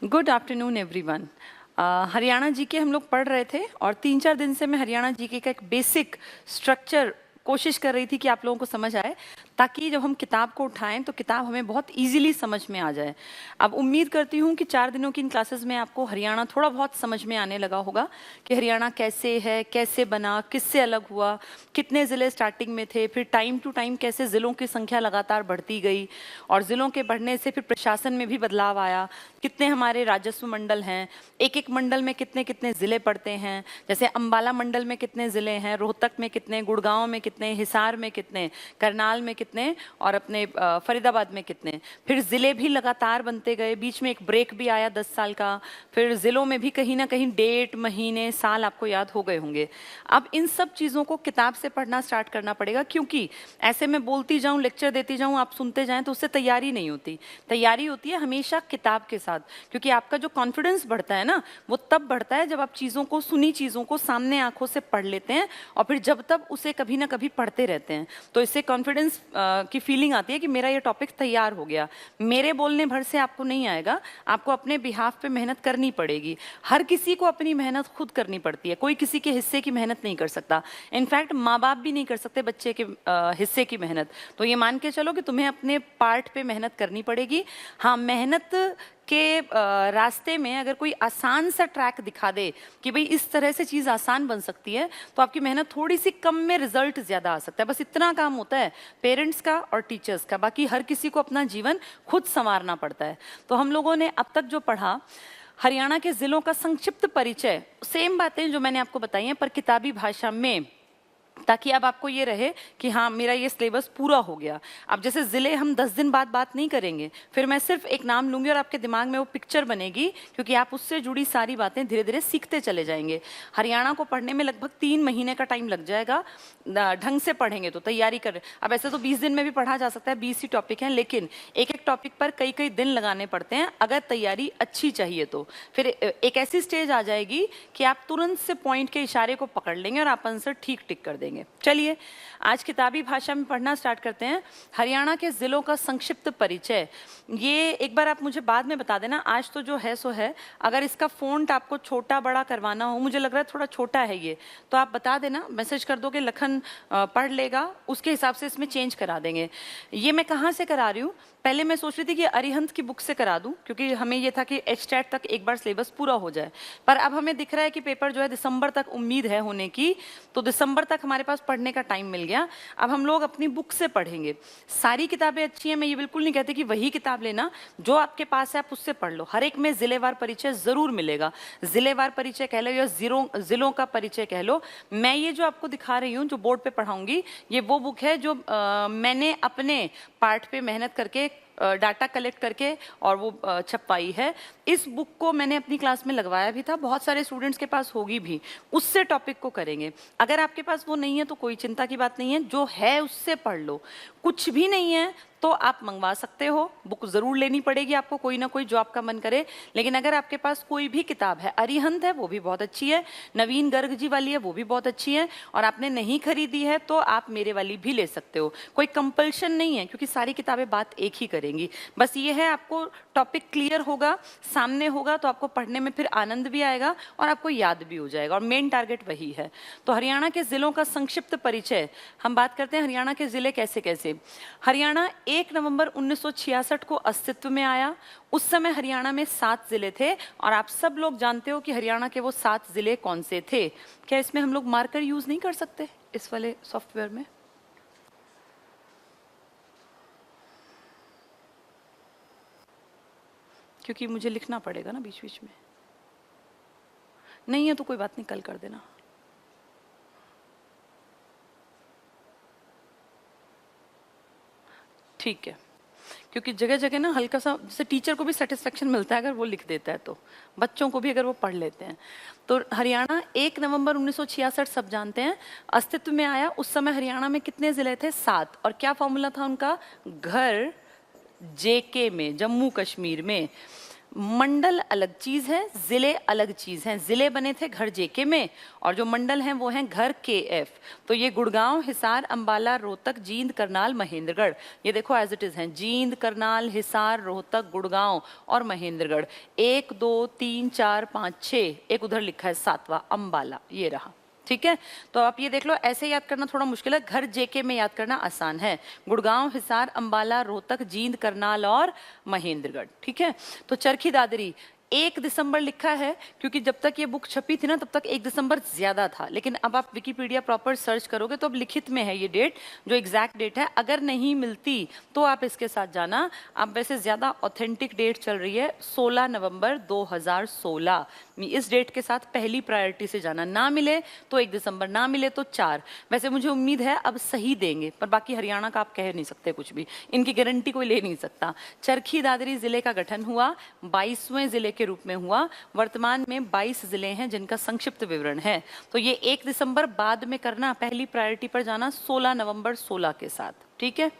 Good afternoon everyone. Haryana GK हम लोग पढ़ रहे थे और 3-4 दिन से मैं हरियाणा जीके का एक बेसिक स्ट्रक्चर कोशिश कर रही थी कि आप लोगों को समझ आए, ताकि जब हम किताब को उठाएं तो किताब हमें बहुत इजीली समझ में आ जाए। अब उम्मीद करती हूँ कि 4 दिनों की इन क्लासेस में आपको हरियाणा थोड़ा बहुत समझ में आने लगा होगा कि हरियाणा कैसे है, कैसे बना, किससे अलग हुआ, कितने ज़िले स्टार्टिंग में थे, फिर टाइम टू टाइम कैसे ज़िलों की संख्या लगातार बढ़ती गई और ज़िलों के बढ़ने से फिर प्रशासन में भी बदलाव आया, कितने हमारे राजस्व मंडल हैं, एक एक मंडल में कितने कितने ज़िले पड़ते हैं, जैसे अंबाला मंडल में कितने ज़िले हैं, रोहतक में कितने, गुड़गांव में कितने, हिसार में कितने, करनाल में कितने और अपने फरीदाबाद में कितने। फिर ज़िले भी लगातार बनते गए, बीच में एक ब्रेक भी आया 10 साल का। फिर ज़िलों में भी कहीं ना कहीं डेट, महीने, साल आपको याद हो गए होंगे। अब इन सब चीज़ों को किताब से पढ़ना स्टार्ट करना पड़ेगा, क्योंकि ऐसे मैं बोलती जाऊँ, लेक्चर देती जाऊँ, आप सुनते जाएं तो उससे तैयारी नहीं होती। तैयारी होती है हमेशा किताब के साथ, क्योंकि आपका जो कॉन्फिडेंस बढ़ता है ना, वो तब बढ़ता है जब आप चीज़ों को, सुनी चीज़ों को सामने आंखों से पढ़ लेते हैं और फिर जब तब उसे कभी ना कभी पढ़ते रहते हैं। तो इससे कॉन्फिडेंस की फीलिंग आती है कि मेरा ये टॉपिक तैयार हो गया। मेरे बोलने भर से आपको नहीं आएगा, आपको अपने बिहाफ पे मेहनत करनी पड़ेगी। हर किसी को अपनी मेहनत खुद करनी पड़ती है, कोई किसी के हिस्से की मेहनत नहीं कर सकता। इनफैक्ट माँ बाप भी नहीं कर सकते बच्चे के हिस्से की मेहनत। तो ये मान के चलो कि तुम्हें अपने पार्ट पे मेहनत करनी पड़ेगी। हाँ, मेहनत के रास्ते में अगर कोई आसान सा ट्रैक दिखा दे कि भाई इस तरह से चीज़ आसान बन सकती है, तो आपकी मेहनत थोड़ी सी कम में रिजल्ट ज़्यादा आ सकता है। बस इतना काम होता है पेरेंट्स का और टीचर्स का, बाकी हर किसी को अपना जीवन खुद संवारना पड़ता है। तो हम लोगों ने अब तक जो पढ़ा, हरियाणा के ज़िलों का संक्षिप्त परिचय, सेम बातें जो मैंने आपको बताई हैं पर किताबी भाषा में, ताकि अब आपको ये रहे कि हाँ, मेरा ये सिलेबस पूरा हो गया। अब जैसे ज़िले हम 10 दिन बाद बात नहीं करेंगे, फिर मैं सिर्फ एक नाम लूँगी और आपके दिमाग में वो पिक्चर बनेगी, क्योंकि आप उससे जुड़ी सारी बातें धीरे धीरे सीखते चले जाएंगे। हरियाणा को पढ़ने में लगभग 3 महीने का टाइम लग जाएगा, ढंग से पढ़ेंगे तो। तैयारी करें, अब ऐसे तो 20 दिन में भी पढ़ा जा सकता है, 20 ही टॉपिक हैं, लेकिन एक एक टॉपिक पर कई कई दिन लगाने पड़ते हैं अगर तैयारी अच्छी चाहिए तो। फिर एक ऐसी स्टेज आ जाएगी कि आप तुरंत से पॉइंट के इशारे को पकड़ लेंगे और आप आंसर ठीक टिक कर देंगे। चलिए आज किताबी भाषा में पढ़ना स्टार्ट करते हैं। हरियाणा के जिलों का संक्षिप्त परिचय, ये एक बार आप मुझे बाद में बता देना, आज तो जो है सो है। अगर इसका फ़ॉन्ट आपको छोटा बड़ा करवाना हो, मुझे लग रहा है थोड़ा छोटा है ये, तो आप बता देना, मैसेज कर दो कि लखन पढ़ लेगा, उसके हिसाब से इसमें चेंज करा देंगे। ये मैं कहाँ से करा रही हूँ, पहले मैं सोच रही थी कि अरिहंत की बुक से करा दूं, क्योंकि हमें ये था कि एचटेट तक एक बार सिलेबस पूरा हो जाए। पर अब हमें दिख रहा है कि पेपर जो है दिसंबर तक उम्मीद है होने की, तो दिसंबर तक हमारे पास पढ़ने का टाइम मिल गया। अब हम लोग अपनी बुक से पढ़ेंगे। सारी किताबें अच्छी हैं, मैं ये बिल्कुल नहीं कहती कि वही किताब लेना, जो आपके पास है आप उससे पढ़ लो। हर एक में जिलेवार परिचय जरूर मिलेगा, जिलेवार परिचय कह लो या जिलों का परिचय कह लो। मैं ये जो आपको दिखा रही हूँ, जो बोर्ड पे पढ़ाऊंगी, ये वो बुक है जो मैंने अपने पार्ट पे मेहनत करके डाटा कलेक्ट करके और वो छपवाई है। इस बुक को मैंने अपनी क्लास में लगवाया भी था, बहुत सारे स्टूडेंट्स के पास होगी भी, उससे टॉपिक को करेंगे। अगर आपके पास वो नहीं है तो कोई चिंता की बात नहीं है, जो है उससे पढ़ लो। कुछ भी नहीं है तो आप मंगवा सकते हो, बुक ज़रूर लेनी पड़ेगी आपको, कोई ना कोई जो आपका मन करे। लेकिन अगर आपके पास कोई भी किताब है, अरिहंत है वो भी बहुत अच्छी है, नवीन गर्ग जी वाली है वो भी बहुत अच्छी है, और आपने नहीं खरीदी है तो आप मेरे वाली भी ले सकते हो, कोई कंपल्शन नहीं है, क्योंकि सारी किताबें बात एक ही करेंगी। बस ये है, आपको टॉपिक क्लियर होगा, सामने होगा, तो आपको पढ़ने में फिर आनंद भी आएगा और आपको याद भी हो जाएगा, और मेन टारगेट वही है। तो हरियाणा के जिलों का संक्षिप्त परिचय, हम बात करते हैं हरियाणा के जिले कैसे कैसे। हरियाणा 1 नवंबर 1966 को अस्तित्व में आया। उस समय हरियाणा में 7 जिले थे, और आप सब लोग जानते हो कि हरियाणा के वो 7 जिले कौन से थे। क्या इसमें हम लोग मार्कर यूज नहीं कर सकते इस वाले सॉफ्टवेयर में? क्योंकि मुझे लिखना पड़ेगा ना बीच बीच में। नहीं है तो कोई बात नहीं, कल कर देना। ठीक है, क्योंकि जगह जगह ना हल्का सा, जैसे टीचर को भी सेटिस्फेक्शन मिलता है अगर वो लिख देता है, तो बच्चों को भी अगर वो पढ़ लेते हैं। तो हरियाणा 1 नवंबर 1966 सब जानते हैं अस्तित्व में आया। उस समय हरियाणा में कितने जिले थे? 7। और क्या फॉर्मूला था उनका? घर जेके में, जम्मू कश्मीर में मंडल अलग चीज है, जिले अलग चीज हैं। जिले बने थे घर जेके में और जो मंडल हैं वो हैं घर के एफ। तो ये गुड़गांव, हिसार, अंबाला, रोहतक, जींद, करनाल, महेंद्रगढ़, ये देखो एज इट इज हैं, जींद, करनाल, हिसार, रोहतक, गुड़गांव और महेंद्रगढ़। 1 2 3 4 5 6, एक उधर लिखा है 7वां अंबाला, ये रहा। ठीक है, तो आप ये देख लो, ऐसे याद करना थोड़ा मुश्किल है, घर जेके में याद करना आसान है। गुड़गांव, हिसार, अंबाला, रोहतक, जींद, करनाल और महेंद्रगढ़। ठीक है, तो चरखी दादरी 1 दिसंबर लिखा है क्योंकि जब तक ये बुक छपी थी ना तब तक 1 दिसंबर ज्यादा था, लेकिन अब आप विकिपीडिया प्रॉपर सर्च करोगे तो अब लिखित में है ये डेट, जो एग्जैक्ट डेट है। अगर नहीं मिलती तो आप इसके साथ जाना। अब वैसे ज्यादा ऑथेंटिक डेट चल रही है 16 नवंबर 2016, इस डेट के साथ पहली प्रायोरिटी से जाना। ना मिले तो 1 दिसंबर, ना मिले तो 4। वैसे मुझे उम्मीद है अब सही देंगे, पर बाकी हरियाणा का आप कह नहीं सकते कुछ भी, इनकी गारंटी कोई ले नहीं सकता। चरखी दादरी जिले का गठन हुआ 22वें जिले के रूप में हुआ। वर्तमान में 22 जिले हैं जिनका संक्षिप्त विवरण है। तो ये 1 दिसंबर बाद में करना, पहली प्रायोरिटी पर जाना 16 नवंबर 16 के साथ। ठीक है,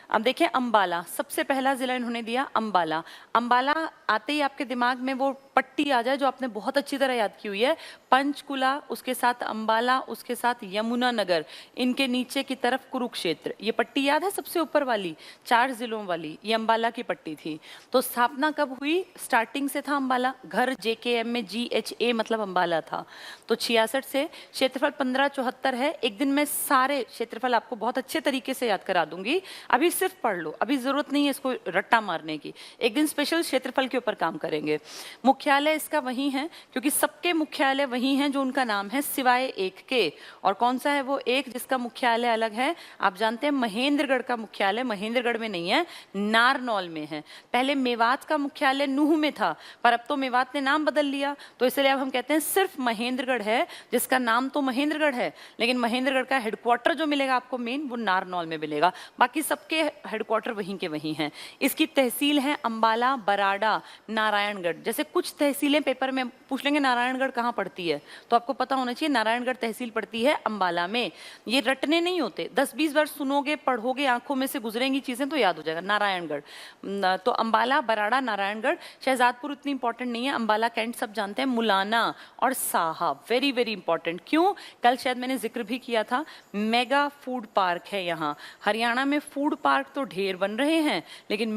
अब देखें अंबाला, सबसे पहला जिला इन्होंने दिया अंबाला। अंबाला आते ही आपके दिमाग में वो पट्टी आ जाए जो आपने बहुत अच्छी तरह याद की हुई है, पंचकुला, उसके साथ अंबाला, उसके साथ यमुनानगर, इनके नीचे की तरफ कुरुक्षेत्र। ये पट्टी याद है सबसे ऊपर वाली 4 जिलों वाली, ये अंबाला की पट्टी थी। तो स्थापना कब हुई? स्टार्टिंग से था अंबाला, घर JKM में GHA मतलब अंबाला था। तो 66 से, क्षेत्रफल 1574 है। एक दिन में सारे क्षेत्रफल आपको बहुत अच्छे तरीके से याद करा दूंगी, अभी सिर्फ पढ़ लो, अभी जरूरत नहीं है इसको रट्टा मारने की। एक दिन स्पेशल क्षेत्रफल के ऊपर काम करेंगे। मुख्यालय इसका वही है क्योंकि सबके मुख्यालय वही हैं जो उनका नाम है सिवाय एक के। और कौन सा है वो एक जिसका मुख्यालय अलग है? आप जानते हैं महेंद्रगढ़ का मुख्यालय महेंद्रगढ़ में नहीं है, नारनौल में है। पहले मेवात का मुख्यालय नूह में था, पर अब तो मेवात ने नाम बदल लिया, तो इसलिए अब हम कहते हैं सिर्फ महेंद्रगढ़ है जिसका नाम तो महेंद्रगढ़ है, लेकिन महेंद्रगढ़ का हेडक्वार्टर जो मिलेगा आपको मेन, वो नारनौल में मिलेगा। बाकी सबके हेडक्वार्टर वहीं के वहीं हैं। इसकी तहसील है अंबाला, बराड़ा, नारायणगढ़। जैसे कुछ तहसीलें पेपर में पूछ लेंगे नारायणगढ़ कहाँ पड़ती है, तो आपको पता होना चाहिए नारायणगढ़ तहसील पड़ती है अंबाला में। ये रटने नहीं होते, 10-20 बार सुनोगे, पढ़ोगे, आंखों में से गुजरेंगी चीजें तो याद हो जाएगा। नारायणगढ़ तो अंबाला, बराड़ा, नारायणगढ़। शहजादपुर इतनी इंपॉर्टेंट नहीं है, अंबाला कैंट सब जानते हैं। मुलाना और साहा वेरी वेरी इंपॉर्टेंट। क्यों? कल शायद मैंने जिक्र भी किया था, मेगा फूड पार्क है यहाँ। हरियाणा में फूड पार्क तो ढेर बन रहे हैं, लेकिन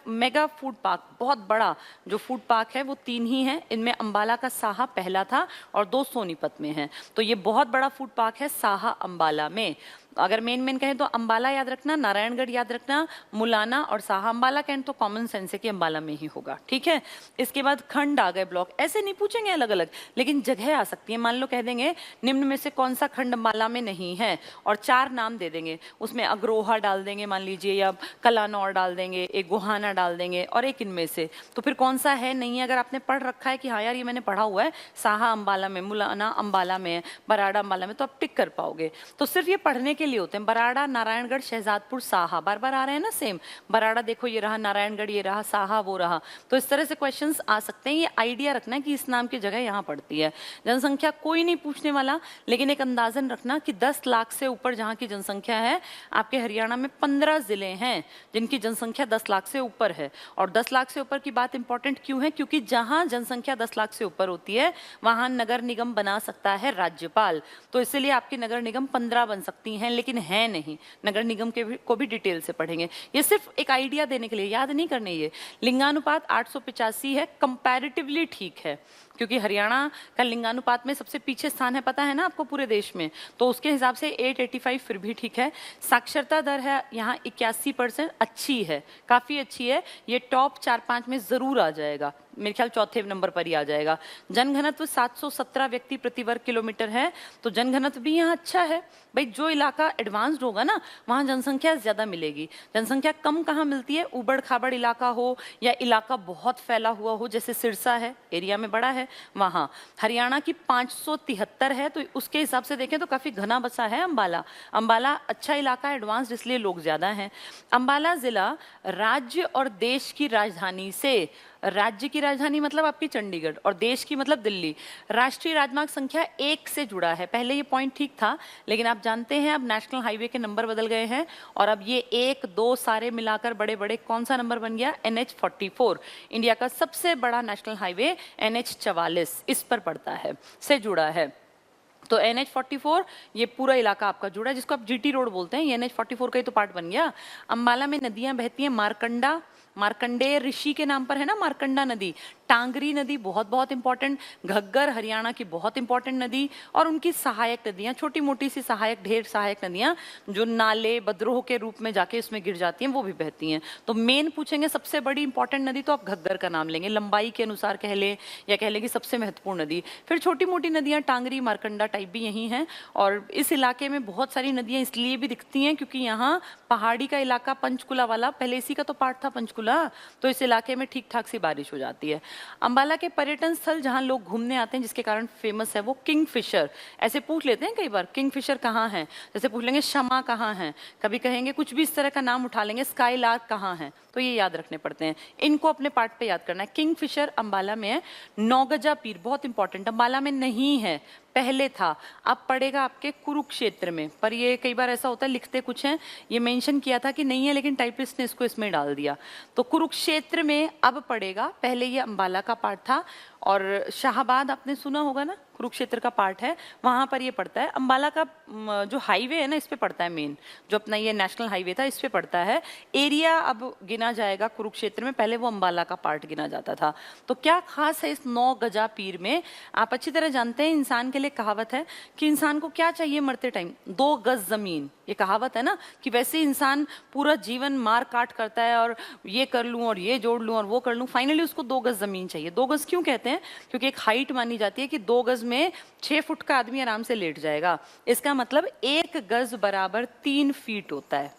मेगा फूड पार्क, बहुत बड़ा जो फूड पार्क है वो 3 ही है। इनमें अंबाला का साहा पहला था और 2 सोनीपत में हैं। तो ये बहुत बड़ा फूड पार्क है साहा अंबाला में। अगर मेन कहें तो अंबाला याद रखना, नारायणगढ़ याद रखना, मुलाना और साहा। अंबाला कैंट तो कॉमन सेंस है कि अंबाला में ही होगा। ठीक है, इसके बाद खंड आ गए, ब्लॉक। ऐसे नहीं पूछेंगे अलग अलग, लेकिन जगह आ सकती है। मान लो कह देंगे निम्न में से कौन सा खंड अंबाला में नहीं है, और 4 नाम दे देंगे, उसमें अग्रोहा डाल देंगे मान लीजिए, या कलानौर डाल देंगे, एक गोहाना डाल देंगे, और एक इनमें से। तो फिर कौन सा है नहीं है? अगर आपने पढ़ रखा है कि हाँ यार ये मैंने पढ़ा हुआ है, साहा अंबाला में, मुलाना अंबाला में, बराड़ा अंबाला में, तो आप टिक कर पाओगे। तो सिर्फ ये पढ़ने के लिए होते हैं। बराड़ा, नारायणगढ़, शहजादपुर, साहा, बार बार आ रहे हैं ना सेम। बराड़ा देखो ये रहा, नारायणगढ़ ये रहा, साहा वो रहा। तो इस तरह से क्वेश्चंस आ सकते हैं। ये आइडिया रखना है कि इस नाम की जगह यहाँ पड़ती है। जनसंख्या कोई नहीं पूछने वाला, लेकिन एक अंदाजन रखना कि 10 लाख से ऊपर जहाँ की जनसंख्या है, आपके हरियाणा में 15 जिले हैं जिनकी जनसंख्या 10 लाख से ऊपर है। और 10 लाख से ऊपर की बात इंपॉर्टेंट क्यों है? क्योंकि जहां जनसंख्या 10 लाख से ऊपर होती है वहां नगर निगम बना सकता है राज्यपाल। तो इसलिए आपकी नगर निगम 15 बन सकती हैं, लेकिन है नहीं। नगर निगम को भी डिटेल से पढ़ेंगे। ये सिर्फ एक आइडिया देने के लिए, याद नहीं करने। ये लिंगानुपात 885 है, कंपैरेटिवली ठीक है, क्योंकि हरियाणा का लिंगानुपात में सबसे पीछे स्थान है, पता है ना आपको, पूरे देश में। तो उसके हिसाब से 885 फिर भी ठीक है। साक्षरता दर है यहाँ 81%, अच्छी है, काफी अच्छी है। ये टॉप 4-5 में जरूर आ जाएगा, मेरे ख्याल चौथे नंबर पर ही आ जाएगा। जनघनत्व 717 व्यक्ति प्रति वर्ग किलोमीटर है, तो जनघनत्व भी यहाँ अच्छा है। भाई जो इलाका एडवांस्ड होगा ना वहाँ जनसंख्या ज्यादा मिलेगी। जनसंख्या कम कहाँ मिलती है? उबड़ खाबड़ इलाका हो या इलाका बहुत फैला हुआ हो, जैसे सिरसा है, एरिया में बड़ा है वहाँ। हरियाणा की 573 है, तो उसके हिसाब से देखें तो काफी घना बसा है अंबाला। अंबाला अच्छा इलाका, एडवांस्ड, इसलिए लोग ज्यादा हैं। अंबाला जिला राज्य और देश की राजधानी से राज्य की राजधानी मतलब आपकी चंडीगढ़, और देश की मतलब दिल्ली। राष्ट्रीय राजमार्ग संख्या 1 से जुड़ा है। पहले ये पॉइंट ठीक था, लेकिन आप जानते हैं अब नेशनल हाईवे के नंबर बदल गए हैं, और अब ये 1, 2 सारे मिलाकर बड़े बड़े कौन सा नंबर बन गया? NH44। इंडिया का सबसे बड़ा नेशनल हाईवे NH44 इस पर पड़ता है, से जुड़ा है। तो NH44 ये पूरा इलाका आपका जुड़ा है, जिसको आप GT रोड बोलते हैं, ये NH44 का ही तो पार्ट बन गया। अंबाला में नदियां बहती हैं, मार्कंडेय ऋषि के नाम पर है ना, मार्कंडा नदी। टांगरी नदी बहुत बहुत इंपॉर्टेंट, घग्गर हरियाणा की बहुत इंपॉर्टेंट नदी, और उनकी सहायक नदियां, छोटी मोटी सी सहायक, ढेर सहायक नदियां जो नाले बद्रोह के रूप में जाके इसमें गिर जाती हैं, वो भी बहती हैं। तो मेन पूछेंगे सबसे बड़ी इंपॉर्टेंट नदी, तो आप घग्गर का नाम लेंगे, लंबाई के अनुसार कह लें या कह लें कि सबसे महत्वपूर्ण नदी। फिर छोटी मोटी नदियां टांगरी, मार्कंडा टाइप भी यही हैं। और इस इलाके में बहुत सारी नदियां इसलिए भी दिखती हैं क्योंकि यहाँ पहाड़ी का इलाका, पंचकुला वाला, पहले इसी का तो पार्ट था पंचकुला, तो इस इलाके में ठीक ठाक सी बारिश हो जाती है। अंबाला के पर्यटन स्थल जहां लोग घूमने आते हैं, जिसके कारण फेमस है, वो किंगफिशर। ऐसे पूछ लेते हैं कई बार, किंगफिशर कहाँ है? जैसे पूछ लेंगे शमा कहाँ है, कभी कहेंगे कुछ भी इस तरह का नाम उठा लेंगे, स्काईलार्क कहाँ है, तो ये याद रखने पड़ते हैं। इनको अपने पार्ट पे याद करना है। किंगफिशर अंबाला में है। नौगजा पीर बहुत इंपॉर्टेंट, अंबाला में नहीं है, पहले था, अब पड़ेगा आपके कुरुक्षेत्र में। पर ये कई बार ऐसा होता है, लिखते कुछ हैं, ये मेंशन किया था कि नहीं है, लेकिन टाइपिस्ट ने इसको इसमें डाल दिया। तो कुरुक्षेत्र में अब पड़ेगा, पहले ये अंबाला का पार्ट था। और शाहबाद आपने सुना होगा ना, कुरुक्षेत्र का पार्ट है, वहां पर ये पड़ता है। अंबाला का जो हाईवे है ना, इस पे पड़ता है, मेन जो अपना ये नेशनल हाईवे था, इस पे पड़ता है। एरिया अब गिना जाएगा कुरुक्षेत्र में, पहले वो अंबाला का पार्ट गिना जाता था। तो क्या खास है इस 9 गजा पीर में? आप अच्छी तरह जानते हैं, इंसान के लिए कहावत है कि इंसान को क्या चाहिए मरते टाइम? 2 गज जमीन। ये कहावत है ना कि वैसे इंसान पूरा जीवन मार काट करता है, और ये कर लूं और ये जोड़ लूं और वो कर लूं, फाइनली उसको 2 गज जमीन चाहिए। 2 गज क्यों कहते हैं? क्योंकि एक हाइट मानी जाती है कि 2 गज में 6 फुट का आदमी आराम से लेट जाएगा। इसका मतलब 1 गज बराबर 3 फीट होता है।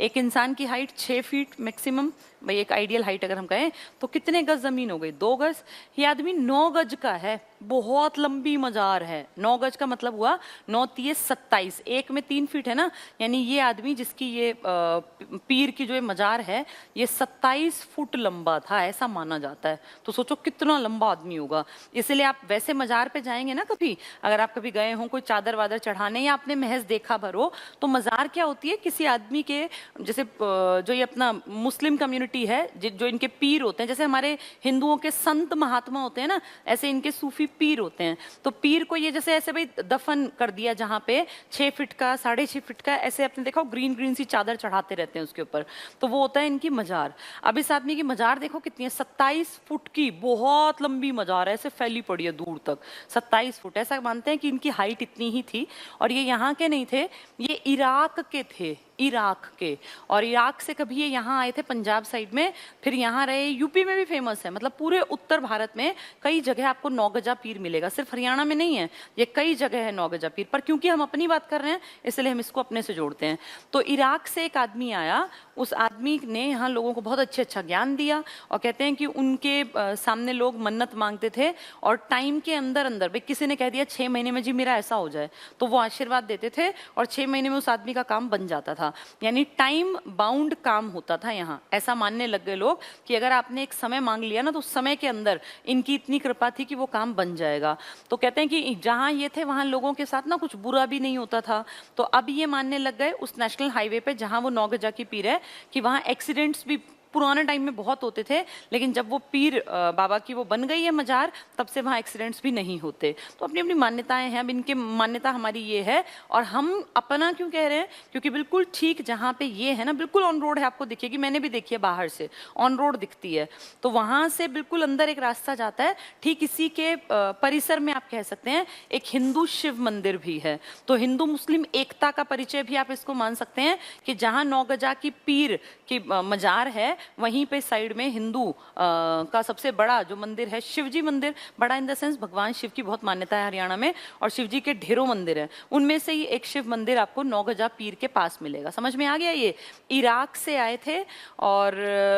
एक इंसान की हाइट 6 फीट मैक्सिमम, भाई एक आइडियल हाइट अगर हम कहें, तो कितने गज जमीन हो गई? 2 गज। ये आदमी 9 गज का है, बहुत लंबी मजार है। 9 गज का मतलब हुआ 9 तिये 27, एक में 3 फीट है ना, यानी ये आदमी जिसकी ये पीर की जो ये मजार है, ये 27 फुट लंबा था, ऐसा माना जाता है। तो सोचो कितना लंबा आदमी होगा। इसलिए आप वैसे मजार पे जाएंगे ना कभी, अगर आप कभी गए हो कोई चादर वादर चढ़ाने, या आपने महज देखा भर हो, तो मजार क्या होती है? किसी आदमी के, जैसे जो ये अपना मुस्लिम कम्युनिटी है, जो इनके पीर होते हैं, जैसे हमारे हिंदुओं के संत महात्मा होते हैं ना, ऐसे इनके सूफी पीर होते हैं। तो पीर को ये जैसे ऐसे भाई दफन कर दिया, जहाँ पे 6 फीट का, 6.5 फीट का, ऐसे आपने देखा ग्रीन ग्रीन सी चादर चढ़ाते रहते हैं उसके ऊपर, तो वो होता है इनकी मजार। अब इस आदमी की मजार देखो कितनी है, 27 फुट की बहुत लंबी मजार है, ऐसे फैली पड़ी है दूर तक, 27 फुट। ऐसा मानते हैं कि इनकी हाइट इतनी ही थी। और ये यहाँ के नहीं थे, ये इराक के थे, इराक के। और इराक से कभी ये यहाँ आए थे पंजाब साइड में, फिर यहाँ रहे। यूपी में भी फेमस है, मतलब पूरे उत्तर भारत में कई जगह आपको 9 गजा पीर मिलेगा, सिर्फ हरियाणा में नहीं है, ये कई जगह है 9 गजा पीर। पर क्योंकि हम अपनी बात कर रहे हैं, इसलिए हम इसको अपने से जोड़ते हैं। तो इराक से एक आदमी आया, उस आदमी ने यहाँ लोगों को बहुत अच्छा ज्ञान दिया, और कहते हैं कि उनके सामने लोग मन्नत मांगते थे, और टाइम के अंदर अंदर, भाई किसी ने कह दिया 6 महीने में जी मेरा ऐसा हो जाए, तो वो आशीर्वाद देते थे, और 6 महीने में उस आदमी का काम बन जाता था। यानी टाइम बाउंड काम होता था यहाँ। ऐसा मानने लग गए लोग कि अगर आपने एक समय मांग लिया ना, तो उस समय के अंदर इनकी इतनी कृपा थी कि वो काम बन जाएगा। तो कहते हैं कि जहाँ ये थे वहाँ लोगों के साथ ना कुछ बुरा भी नहीं होता था। तो अब ये मानने लग गए उस नेशनल हाईवे पे जहाँ वो 9 गजा की पीर है, कि वहाँ एक्सीडेंट्स भी पुराने टाइम में बहुत होते थे, लेकिन जब वो पीर बाबा की वो बन गई है मजार, तब से वहाँ एक्सीडेंट्स भी नहीं होते। तो अपनी अपनी मान्यताएं हैं। अब इनकी मान्यता हमारी ये है, और हम अपना क्यों कह रहे हैं? क्योंकि बिल्कुल ठीक जहाँ पे ये है ना, बिल्कुल ऑन रोड है, आपको दिखेगी, मैंने भी देखी है, बाहर से ऑन रोड दिखती है। तो वहाँ से बिल्कुल अंदर एक रास्ता जाता है, ठीक इसी के परिसर में आप कह सकते हैं एक हिंदू शिव मंदिर भी है। तो हिंदू मुस्लिम एकता का परिचय भी आप इसको मान सकते हैं कि जहाँ 9 गजा की पीर की मजार है, वहीं पे साइड में हिंदू का सबसे बड़ा जो मंदिर है, शिवजी मंदिर, बड़ा इन द सेंस भगवान शिव की बहुत मान्यता है हरियाणा में, और शिवजी के ढेरों मंदिर हैं, उनमें से ही एक शिव मंदिर आपको 9 गजा पीर के पास मिलेगा। समझ में आ गया? ये इराक से आए थे, और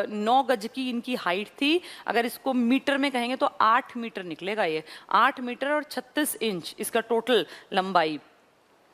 9 गज की इनकी हाइट थी। अगर इसको मीटर में कहेंगे तो 8 मीटर निकलेगा। ये 8 मीटर और 36 इंच इसका टोटल लंबाई।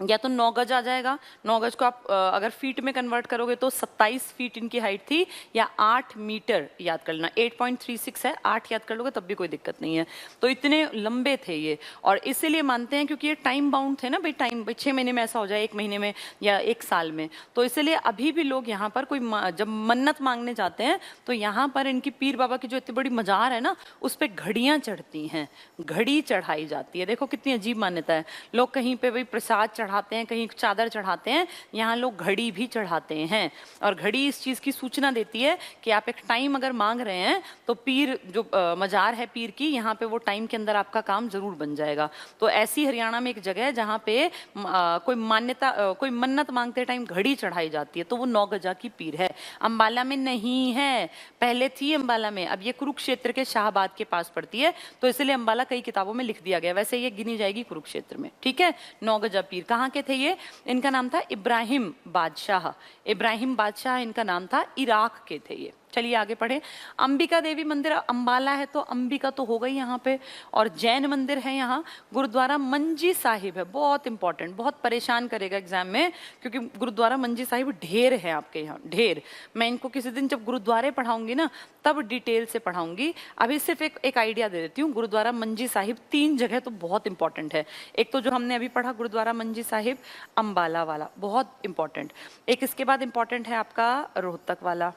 या तो 9 गज आ जाएगा, 9 गज को आप अगर फीट में कन्वर्ट करोगे तो 27 फीट इनकी हाइट थी, या 8 मीटर याद कर लेना, 8.36 है, 8 याद कर लोगे तब भी कोई दिक्कत नहीं है। तो इतने लंबे थे ये, और इसीलिए मानते हैं क्योंकि ये टाइम बाउंड थे ना भाई, टाइम 6 महीने में ऐसा हो जाए, 1 महीने में या 1 साल में, तो इसीलिए अभी भी लोग यहाँ पर कोई जब मन्नत मांगने जाते हैं तो यहाँ पर इनकी पीर बाबा की जो इतनी बड़ी मजार है ना, उस पर घड़ियाँ चढ़ती हैं, घड़ी चढ़ाई जाती है। देखो कितनी अजीब मान्यता है, लोग कहीं पे भाई प्रसाद चढ़ाते हैं, कहीं चादर चढ़ाते हैं, यहाँ लोग घड़ी भी चढ़ाते हैं। और घड़ी इस चीज़ की सूचना देती है कि आप एक टाइम अगर मांग रहे हैं तो पीर जो मजार है पीर की, यहाँ पे वो टाइम के अंदर आपका काम जरूर बन जाएगा। तो ऐसी हरियाणा में एक जगह है जहाँ पे कोई मान्यता कोई मन्नत मांगते टाइम घड़ी चढ़ाई जाती है, तो वो 9 गजा की पीर है। अंबाला में नहीं है, पहले थी अंबाला में, अब ये कुरुक्षेत्र के शाहबाद के पास पड़ती है, तो इसलिए अंबाला कई किताबों में लिख दिया गया, वैसे ये गिनी जाएगी कुरुक्षेत्र में। ठीक है, 9 गजा पीर कहाँ के थे ये? इनका नाम था इब्राहिम बादशाह, इब्राहिम बादशाह इनका नाम था, इराक के थे ये। चलिए आगे पढ़े। अंबिका देवी मंदिर अंबाला है तो अंबिका तो हो गई यहाँ पे, और जैन मंदिर है यहाँ। गुरुद्वारा मंजी साहिब है, बहुत इंपॉर्टेंट, बहुत परेशान करेगा एग्जाम में, क्योंकि गुरुद्वारा मंजी साहिब ढेर है आपके यहाँ, ढेर। मैं इनको किसी दिन जब गुरुद्वारे पढ़ाऊंगी ना तब डिटेल से पढ़ाऊंगी, अभी सिर्फ एक आइडिया दे देती हूँ। गुरुद्वारा मंजी साहिब 3 जगह तो बहुत इंपॉर्टेंट है। एक तो जो हमने अभी पढ़ा गुरुद्वारा मंजी साहिब अंबाला वाला, बहुत इंपॉर्टेंट। एक इसके बाद इंपॉर्टेंट है आपका रोहतक वाला,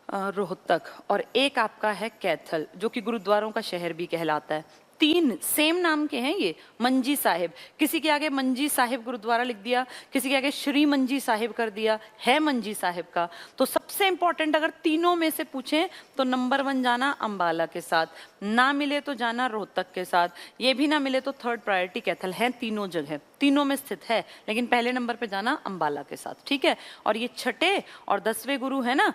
रोहतक, और एक आपका है कैथल जो कि गुरुद्वारों का शहर भी कहलाता है। 3 सेम नाम के हैं ये, मंजी साहिब। किसी के आगे मंजी साहिब गुरुद्वारा लिख दिया, किसी के आगे श्री मंजी साहिब कर दिया, है मंजी साहिब का। तो सबसे इंपॉर्टेंट अगर तीनों में से पूछें तो नंबर 1 जाना अंबाला के साथ, ना मिले तो जाना रोहतक के साथ, ये भी ना मिले तो थर्ड प्रायोरिटी कैथल है। तीनों जगह तीनों में स्थित है, लेकिन पहले नंबर पे जाना अंबाला के साथ। ठीक है, और ये छठे और 10वें गुरु है ना,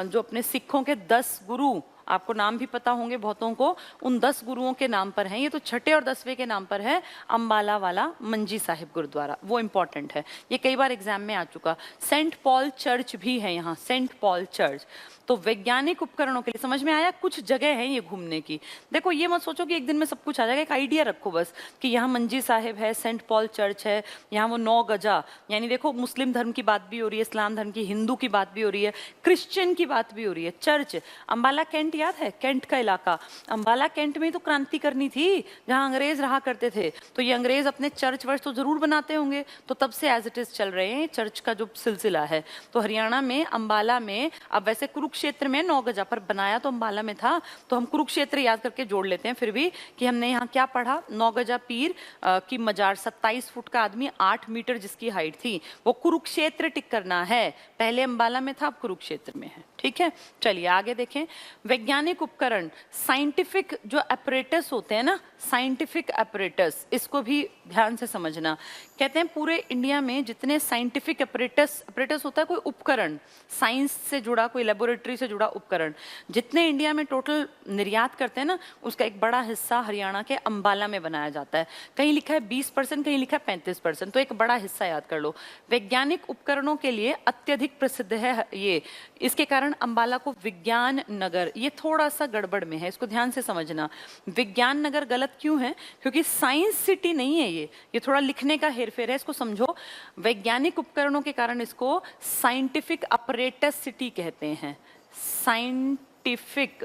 जो अपने सिखों के 10 गुरु, आपको नाम भी पता होंगे बहुतों को, उन 10 गुरुओं के नाम पर हैं ये, तो छठे और 10वें के नाम पर है अंबाला वाला मंजी साहिब गुरुद्वारा, वो इंपॉर्टेंट है, ये कई बार एग्जाम में आ चुका। सेंट पॉल चर्च भी है यहाँ, सेंट पॉल चर्च। तो वैज्ञानिक उपकरणों के लिए समझ में आया, कुछ जगह है ये घूमने की। देखो ये मत सोचो कि एक दिन में सब कुछ आ जाएगा, एक आइडिया रखो बस कि यहाँ मंजी साहिब है, सेंट पॉल चर्च है, यहाँ वो 9 गजा, यानी देखो मुस्लिम धर्म की बात भी हो रही है, इस्लाम धर्म की, हिंदू की बात भी हो रही है, क्रिश्चियन की बात भी हो रही है। चर्च, अंबाला कैंट याद है, कैंट का इलाका, अंबाला कैंट में तो क्रांति करनी थी जहाँ अंग्रेज रहा करते थे, तो ये अंग्रेज अपने चर्च वर्च तो जरूर बनाते होंगे, तो तब से एज इट इज चल रहे हैं चर्च का जो सिलसिला है। तो हरियाणा में अंबाला में, अब वैसे कुरुक्षेत्र में 9 गजा, पर बनाया तो अंबाला में था, तो हम कुरुक्षेत्र याद करके जोड़ लेते हैं फिर भी, कि हमने यहाँ क्या पढ़ा, 9 गजा पीर की मजार, 27 फुट का आदमी, 8 मीटर जिसकी हाइट थी, वो कुरुक्षेत्र टिक करना है, पहले अंबाला में था अब कुरुक्षेत्र में है। ठीक है, चलिए आगे देखें। वैज्ञानिक उपकरण, साइंटिफिक जो अपरेटस होते हैं ना, साइंटिफिक अपरेटस, इसको भी ध्यान से समझना। कहते हैं पूरे इंडिया में जितने साइंटिफिक अपरेटस होता है कोई उपकरण, साइंस से जुड़ा, कोई लेबोरेटरी से जुड़ा उपकरण, जितने इंडिया में टोटल निर्यात करते हैं ना, उसका एक बड़ा हिस्सा हरियाणा के अंबाला में बनाया जाता है। कहीं लिखा है 20%, कहीं लिखा है 35%, तो एक बड़ा हिस्सा याद कर लो। वैज्ञानिक उपकरणों के लिए अत्यधिक प्रसिद्ध है ये, इसके कारण अंबाला को विज्ञान नगर, ये थोड़ा सा गड़बड़ में है, इसको ध्यान से समझना। विज्ञान नगर गलत क्यों है? क्योंकि साइंस सिटी नहीं है ये थोड़ा लिखने का हेरफेर है, इसको समझो। वैज्ञानिक उपकरणों के कारण इसको साइंटिफिक अपरेटस सिटी कहते हैं, साइंटिफिक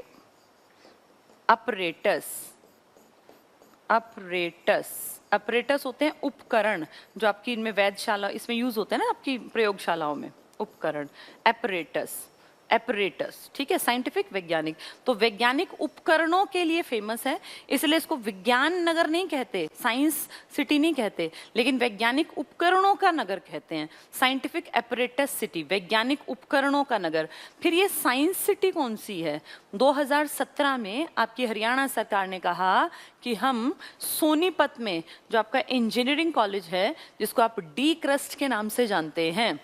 अपरेटस। अपरेटस होते हैं उपकरण जो आपकी इनमें वैधशाला, इसमें यूज होते हैं ना आपकी प्रयोगशालाओं में, उपकरण, एपरेटस। ठीक है, साइंटिफिक, वैज्ञानिक। तो वैज्ञानिक उपकरणों के लिए फेमस है, इसलिए इसको विज्ञान नगर नहीं कहते, साइंस सिटी नहीं कहते, लेकिन वैज्ञानिक उपकरणों का नगर कहते हैं, साइंटिफिक एपरेटस सिटी, वैज्ञानिक उपकरणों का नगर। फिर ये साइंस सिटी कौन सी है? 2017 में आपकी हरियाणा सरकार ने कहा कि हम सोनीपत में जो आपका इंजीनियरिंग कॉलेज है, जिसको आप डी क्रस्ट के नाम से जानते हैं,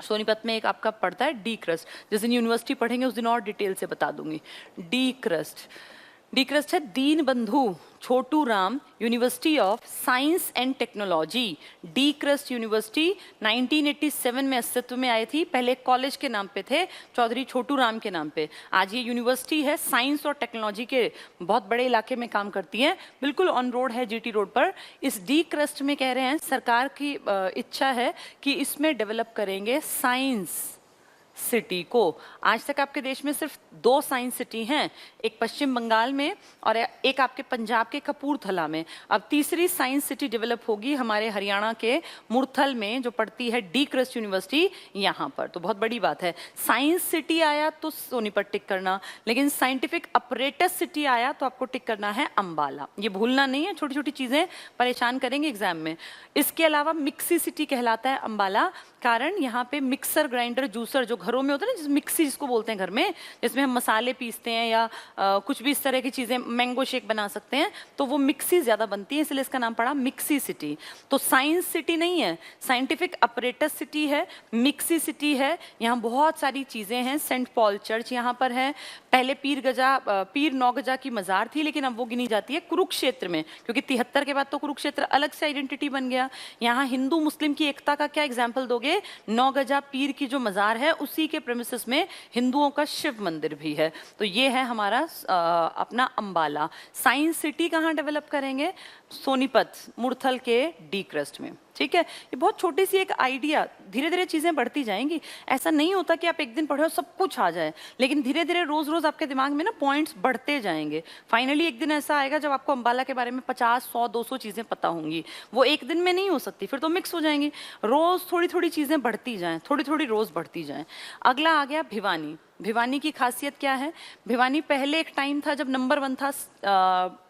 सोनीपत में एक आपका पड़ता है डी क्रस्ट, जिस दिन यूनिवर्सिटी पढ़ेंगे उस दिन और डिटेल से बता दूंगी। डी डी क्रस्ट है Deen Bandhu Chhotu Ram university of science and technology. D CRUST university 1987 में अस्तित्व में आई थी। पहले कॉलेज के नाम पे थे, चौधरी छोटू राम के नाम पे। आज ये यूनिवर्सिटी है, साइंस और टेक्नोलॉजी के बहुत बड़े इलाके में काम करती है, बिल्कुल ऑन रोड है, जीटी रोड पर। इस डी क्रस्ट में कह रहे हैं सरकार की इच्छा है कि इसमें डेवलप करेंगे साइंस सिटी को। आज तक आपके देश में सिर्फ 2 साइंस सिटी हैं, एक पश्चिम बंगाल में और एक आपके पंजाब के कपूरथला में। अब तीसरी साइंस सिटी डेवलप होगी हमारे हरियाणा के मुरथल में, जो पड़ती है डी क्रस्ट यूनिवर्सिटी यहाँ पर। तो बहुत बड़ी बात है। साइंस सिटी आया तो सोनीपत टिक करना, लेकिन साइंटिफिक अपरेटस सिटी आया तो आपको टिक करना है अंबाला। ये भूलना नहीं है, छोटी छोटी चीजें परेशान करेंगे एग्जाम में। इसके अलावा मिक्सी सिटी कहलाता है अंबाला, कारण यहाँ पे मिक्सर ग्राइंडर जूसर जो घरों में होता है ना, जिस मिक्सी जिसको बोलते हैं घर में, जिसमें हम मसाले पीसते हैं या कुछ भी इस तरह की चीजें, मैंगो शेक बना सकते हैं, तो वो मिक्सी ज्यादा बनती है, इसलिए इसका नाम पड़ा मिक्सी सिटी। तो साइंस सिटी नहीं है, साइंटिफिक अपरेटस सिटी है, मिक्सी सिटी है। यहाँ बहुत सारी चीजें हैं। सेंट पॉल चर्च यहाँ पर है। पहले पीर 9 गजा की मजार थी, लेकिन अब वो गिनी जाती है कुरुक्षेत्र में, क्योंकि 73 के बाद तो कुरुक्षेत्र अलग से आइडेंटिटी बन गया। यहाँ हिंदू मुस्लिम की एकता का क्या एग्जाम्पल दोगे? 9 गजा पीर की जो मजार है उसी के प्रेमिसेस में हिंदुओं का शिव मंदिर भी है। तो ये है हमारा अपना अंबाला। साइंस सिटी कहाँ डेवलप करेंगे? सोनीपत मुरथल के डी क्रस्ट में। ठीक है, ये बहुत छोटी सी एक आइडिया, धीरे धीरे चीजें बढ़ती जाएंगी। ऐसा नहीं होता कि आप एक दिन पढ़े और सब कुछ आ जाए, लेकिन धीरे धीरे रोज रोज आपके दिमाग में ना पॉइंट्स बढ़ते जाएंगे। फाइनली एक दिन ऐसा आएगा जब आपको अंबाला के बारे में 50, 100, 200 चीजें पता होंगी। वो एक दिन में नहीं हो सकती, फिर तो मिक्स हो जाएंगी। रोज थोड़ी थोड़ी चीजें बढ़ती जाएं, थोड़ी थोड़ी रोज बढ़ती जाएं। अगला आ गया भिवानी। भिवानी की खासियत क्या है? भिवानी पहले एक टाइम था जब नंबर 1 था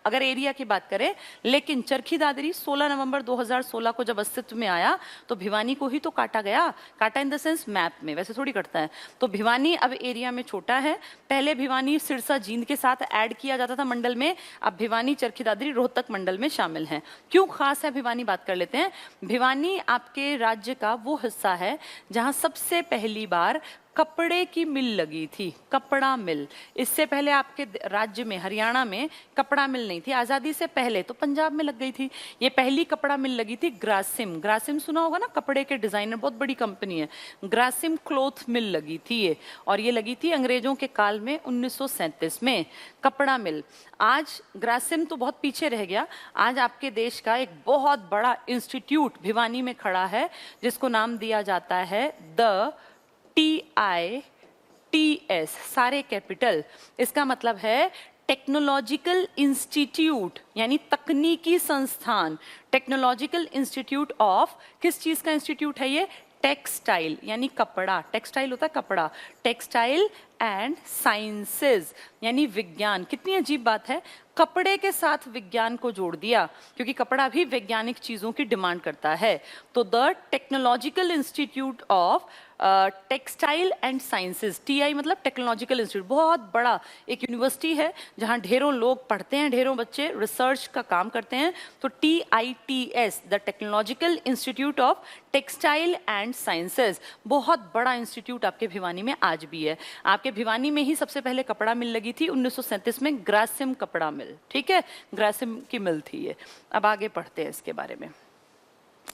अगर एरिया की बात करें, लेकिन चरखी दादरी 16 नवंबर 2016 को जब अस्तित्व में आया तो भिवानी को ही तो काटा गया। काटा इन द सेंस मैप में, वैसे थोड़ी कटता है। तो भिवानी अब एरिया में छोटा है। पहले भिवानी सिरसा जींद के साथ ऐड किया जाता था मंडल में, अब भिवानी चरखी दादरी रोहतक मंडल में शामिल है। क्यों खास है भिवानी, बात कर लेते हैं। भिवानी आपके राज्य का वो हिस्सा है जहां सबसे पहली बार कपड़े की मिल लगी थी, कपड़ा मिल। इससे पहले आपके राज्य में, हरियाणा में कपड़ा मिल नहीं थी। आजादी से पहले तो पंजाब में लग गई थी। ये पहली कपड़ा मिल लगी थी ग्रासिम। ग्रासिम सुना होगा ना, कपड़े के डिजाइनर, बहुत बड़ी कंपनी है। ग्रासिम क्लॉथ मिल लगी थी ये, और ये लगी थी अंग्रेजों के काल में 1937 में। कपड़ा मिल। आज ग्रासिम तो बहुत पीछे रह गया। आज आपके देश का एक बहुत बड़ा इंस्टीट्यूट भिवानी में खड़ा है, जिसको नाम दिया जाता है द TITS, सारे कैपिटल। इसका मतलब है टेक्नोलॉजिकल इंस्टीट्यूट, यानी तकनीकी संस्थान। टेक्नोलॉजिकल इंस्टीट्यूट ऑफ, किस चीज का इंस्टीट्यूट है ये? टेक्सटाइल, यानी कपड़ा। टेक्सटाइल होता है कपड़ा। टेक्सटाइल एंड साइंसेज, यानी विज्ञान। कितनी अजीब बात है, कपड़े के साथ विज्ञान को जोड़ दिया, क्योंकि कपड़ा भी वैज्ञानिक चीजों की डिमांड करता है। तो the technological institute of textile and sciences, TI मतलब टेक्नोलॉजिकल इंस्टीट्यूट। बहुत बड़ा एक यूनिवर्सिटी है जहां ढेरों लोग पढ़ते हैं, ढेरों बच्चे रिसर्च का काम करते हैं। तो TITS, the technological institute of textile and sciences, बहुत बड़ा इंस्टीट्यूट आपके भिवानी में आज भी है। आपके भिवानी में ही सबसे पहले कपड़ा मिल लगी थी 1937 में, ग्रासिम कपड़ा मिल। ठीक है, ग्रासिम की मिल थी ये। अब आगे पढ़ते हैं इसके बारे में,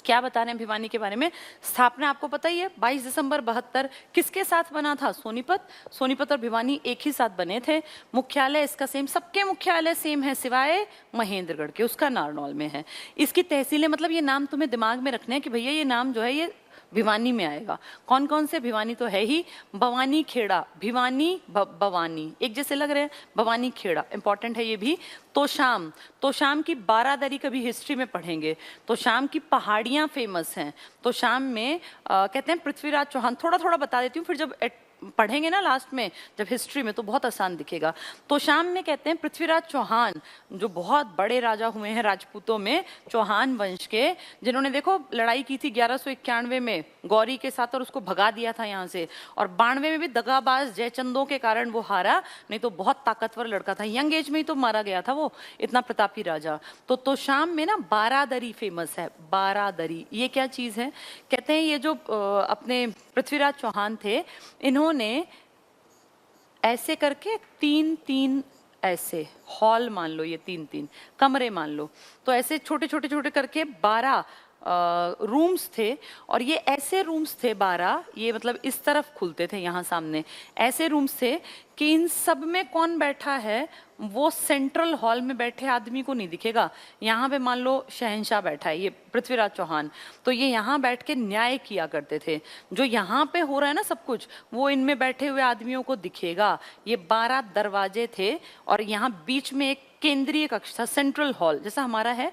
क्या बता रहे हैं भिवानी के बारे में। स्थापना आपको पता ही है, 22 दिसंबर 72। किसके साथ बना था? सोनीपत। सोनीपत और भिवानी एक ही साथ बने थे। मुख्यालय इसका सेम, सबके मुख्यालय सेम है सिवाय महेंद्रगढ़ के, उसका नारनौल में है। इसकी तहसीलें, मतलब ये नाम तुम्हें दिमाग में रखने हैं कि भैया ये नाम जो है ये भिवानी में आएगा। कौन कौन से? भिवानी तो है ही, भवानी खेड़ा, भिवानी भवानी एक जैसे लग रहे हैं, भवानी खेड़ा इंपॉर्टेंट है ये भी। तोशाम, तोशाम की बारादरी कभी हिस्ट्री में पढ़ेंगे। तोशाम की पहाड़ियां फेमस हैं। तोशाम में कहते हैं पृथ्वीराज चौहान, थोड़ा थोड़ा बता देती हूँ, फिर जब पढ़ेंगे ना लास्ट में जब हिस्ट्री में तो बहुत आसान दिखेगा। तोशाम में कहते हैं पृथ्वीराज चौहान, जो बहुत बड़े राजा हुए हैं राजपूतों में, चौहान वंश के, जिन्होंने देखो लड़ाई की थी 1191 में गौरी के साथ और उसको भगा दिया था यहाँ से। और 92 में भी दगाबाज जयचंदों के कारण वो हारा, नहीं तो बहुत ताकतवर लड़का था, यंग एज में ही तो मारा गया था वो, इतना प्रतापी राजा। तो तोशाम में ना बारादरी फेमस है। बारादरी ये क्या चीज है? कहते हैं ये जो अपने पृथ्वीराज चौहान थे, इन्होंने ऐसे करके 3-3 ऐसे हॉल मान लो, ये 3-3 कमरे मान लो, तो ऐसे छोटे छोटे छोटे करके 12 रूम्स थे, और ये ऐसे रूम्स थे 12, ये मतलब इस तरफ खुलते थे, यहाँ सामने ऐसे रूम्स थे कि इन सब में कौन बैठा है वो सेंट्रल हॉल में बैठे आदमी को नहीं दिखेगा। यहाँ पे मान लो शहंशाह बैठा है, ये पृथ्वीराज चौहान, तो ये यहाँ बैठ के न्याय किया करते थे। जो यहाँ पे हो रहा है ना सब कुछ, वो इनमें बैठे हुए आदमियों को दिखेगा। ये 12 दरवाजे थे, और यहाँ बीच में एक केंद्रीय कक्ष था, सेंट्रल हॉल, जैसा हमारा है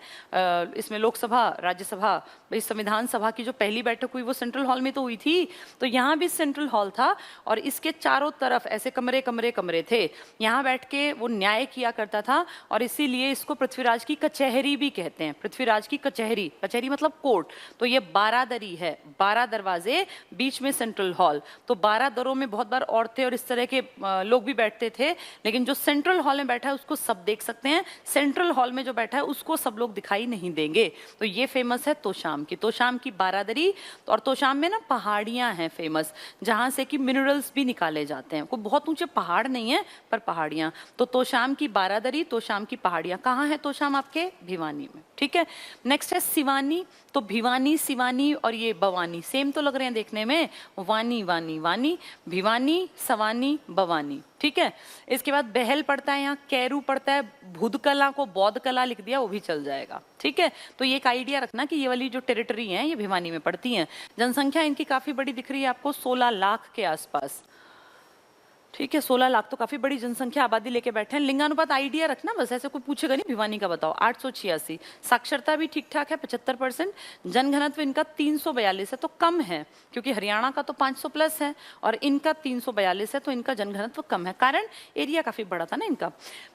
इसमें लोकसभा, राज्यसभा, भाई संविधान सभा की जो पहली बैठक हुई वो सेंट्रल हॉल में तो हुई थी, तो यहाँ भी सेंट्रल हॉल था, और इसके चारों तरफ ऐसे कमरे कमरे कमरे थे। यहाँ बैठ के वो न्याय किया करता था, और इसीलिए इसको पृथ्वीराज की कचहरी भी कहते हैं। पृथ्वीराज की कचहरी, कचहरी मतलब कोर्ट। तो ये 12 दरी है, 12 दरवाजे, बीच में सेंट्रल हॉल, तो 12 दरों में बहुत बार औरतें और इस तरह के लोग भी बैठते थे, लेकिन जो सेंट्रल हॉल में बैठा है उसको सब देख सकते हैं, सेंट्रल हॉल में जो बैठा है उसको सब लोग दिखाई नहीं देंगे। तो ये फेमस है तोशाम की, तोशाम की 12 दरी। और तोशाम में ना पहाड़ियां हैं फेमस, जहां से कि मिनरल्स भी निकाले जाते हैं। कोई बहुत ऊंचे पहाड़ नहीं है, पर पहाड़ियां। तो तोशाम की 12 दरी, तोशाम की पहाड़ियां। कहाँ है तोशाम? आपके भिवानी में, ठीक है। नेक्स्ट है सिवानी। तो भिवानी, सिवानी और ये भवानी सेम तो लग रहे हैं देखने में, वानी वानी वानी, भिवानी, सवानी, भवानी, ठीक है। इसके बाद बहल पड़ता है, यहाँ कैरू पड़ता है, भूतकला को बौद्ध कला लिख दिया वो भी चल जाएगा, ठीक है। तो ये एक आइडिया रखना कि ये वाली जो टेरिटरी है ये भिवानी में पड़ती हैं। जनसंख्या इनकी काफी बड़ी दिख रही है आपको, 16 लाख के आसपास, ठीक है। 16 लाख तो काफी बड़ी जनसंख्या, आबादी लेके बैठे हैं। लिंगानुपात आइडिया रखना बस, ऐसे कोई पूछेगा नहीं भिवानी का बताओ। 886। साक्षरता भी ठीक ठाक है, 75%। जनघनत्व इनका 342 है, तो कम है, क्योंकि हरियाणा का तो 500 प्लस है और इनका 342 है, तो इनका जनघनत्व कम है, कारण एरिया काफी बड़ा था ना इनका।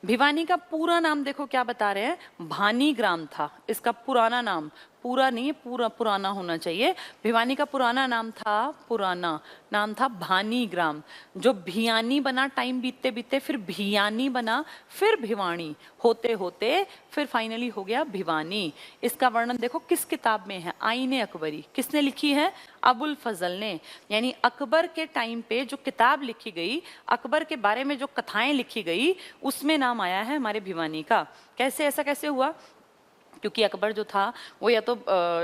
भिवानी का पूरा नाम देखो क्या बता रहे हैं, भानी ग्राम था इसका पुराना नाम, पूरा नहीं है, पूरा पुराना होना चाहिए। भिवानी का पुराना नाम था, पुराना नाम था भानी ग्राम, जो भियानी बना टाइम बीतते बीतते, फिर भियानी बना, फिर भिवानी होते होते फिर फाइनली हो गया भिवानी। इसका वर्णन देखो किस किताब में है, आईने अकबरी। किसने लिखी है? अबुल फजल ने। यानी अकबर के टाइम पे जो किताब लिखी गई, अकबर के बारे में जो कथाएं लिखी गई, उसमें नाम आया है हमारे भिवानी का। कैसे, ऐसा कैसे हुआ? क्योंकि अकबर जो था वो या तो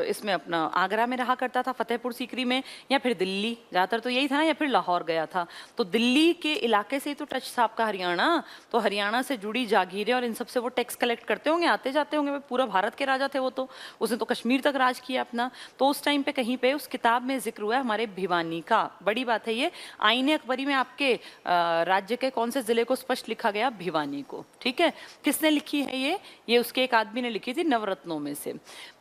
इसमें अपना आगरा में रहा करता था, फतेहपुर सीकरी में, या फिर दिल्ली, ज़्यादातर तो यही था, या फिर लाहौर गया था। तो दिल्ली के इलाके से ही तो टच था आपका हरियाणा, तो हरियाणा से जुड़ी जागीरें और इन सब से वो टैक्स कलेक्ट करते होंगे, आते जाते होंगे। पूरा भारत के राजा थे वो, तो उसने तो कश्मीर तक राज किया अपना। तो उस टाइम पे कहीं पे उस किताब में जिक्र हुआ है हमारे भिवानी का। बड़ी बात है ये। आईने अकबरी में आपके राज्य के कौन से जिले को स्पष्ट लिखा गया? भिवानी को, ठीक है। किसने लिखी है ये उसके एक आदमी ने लिखी थी, रत्नों में से।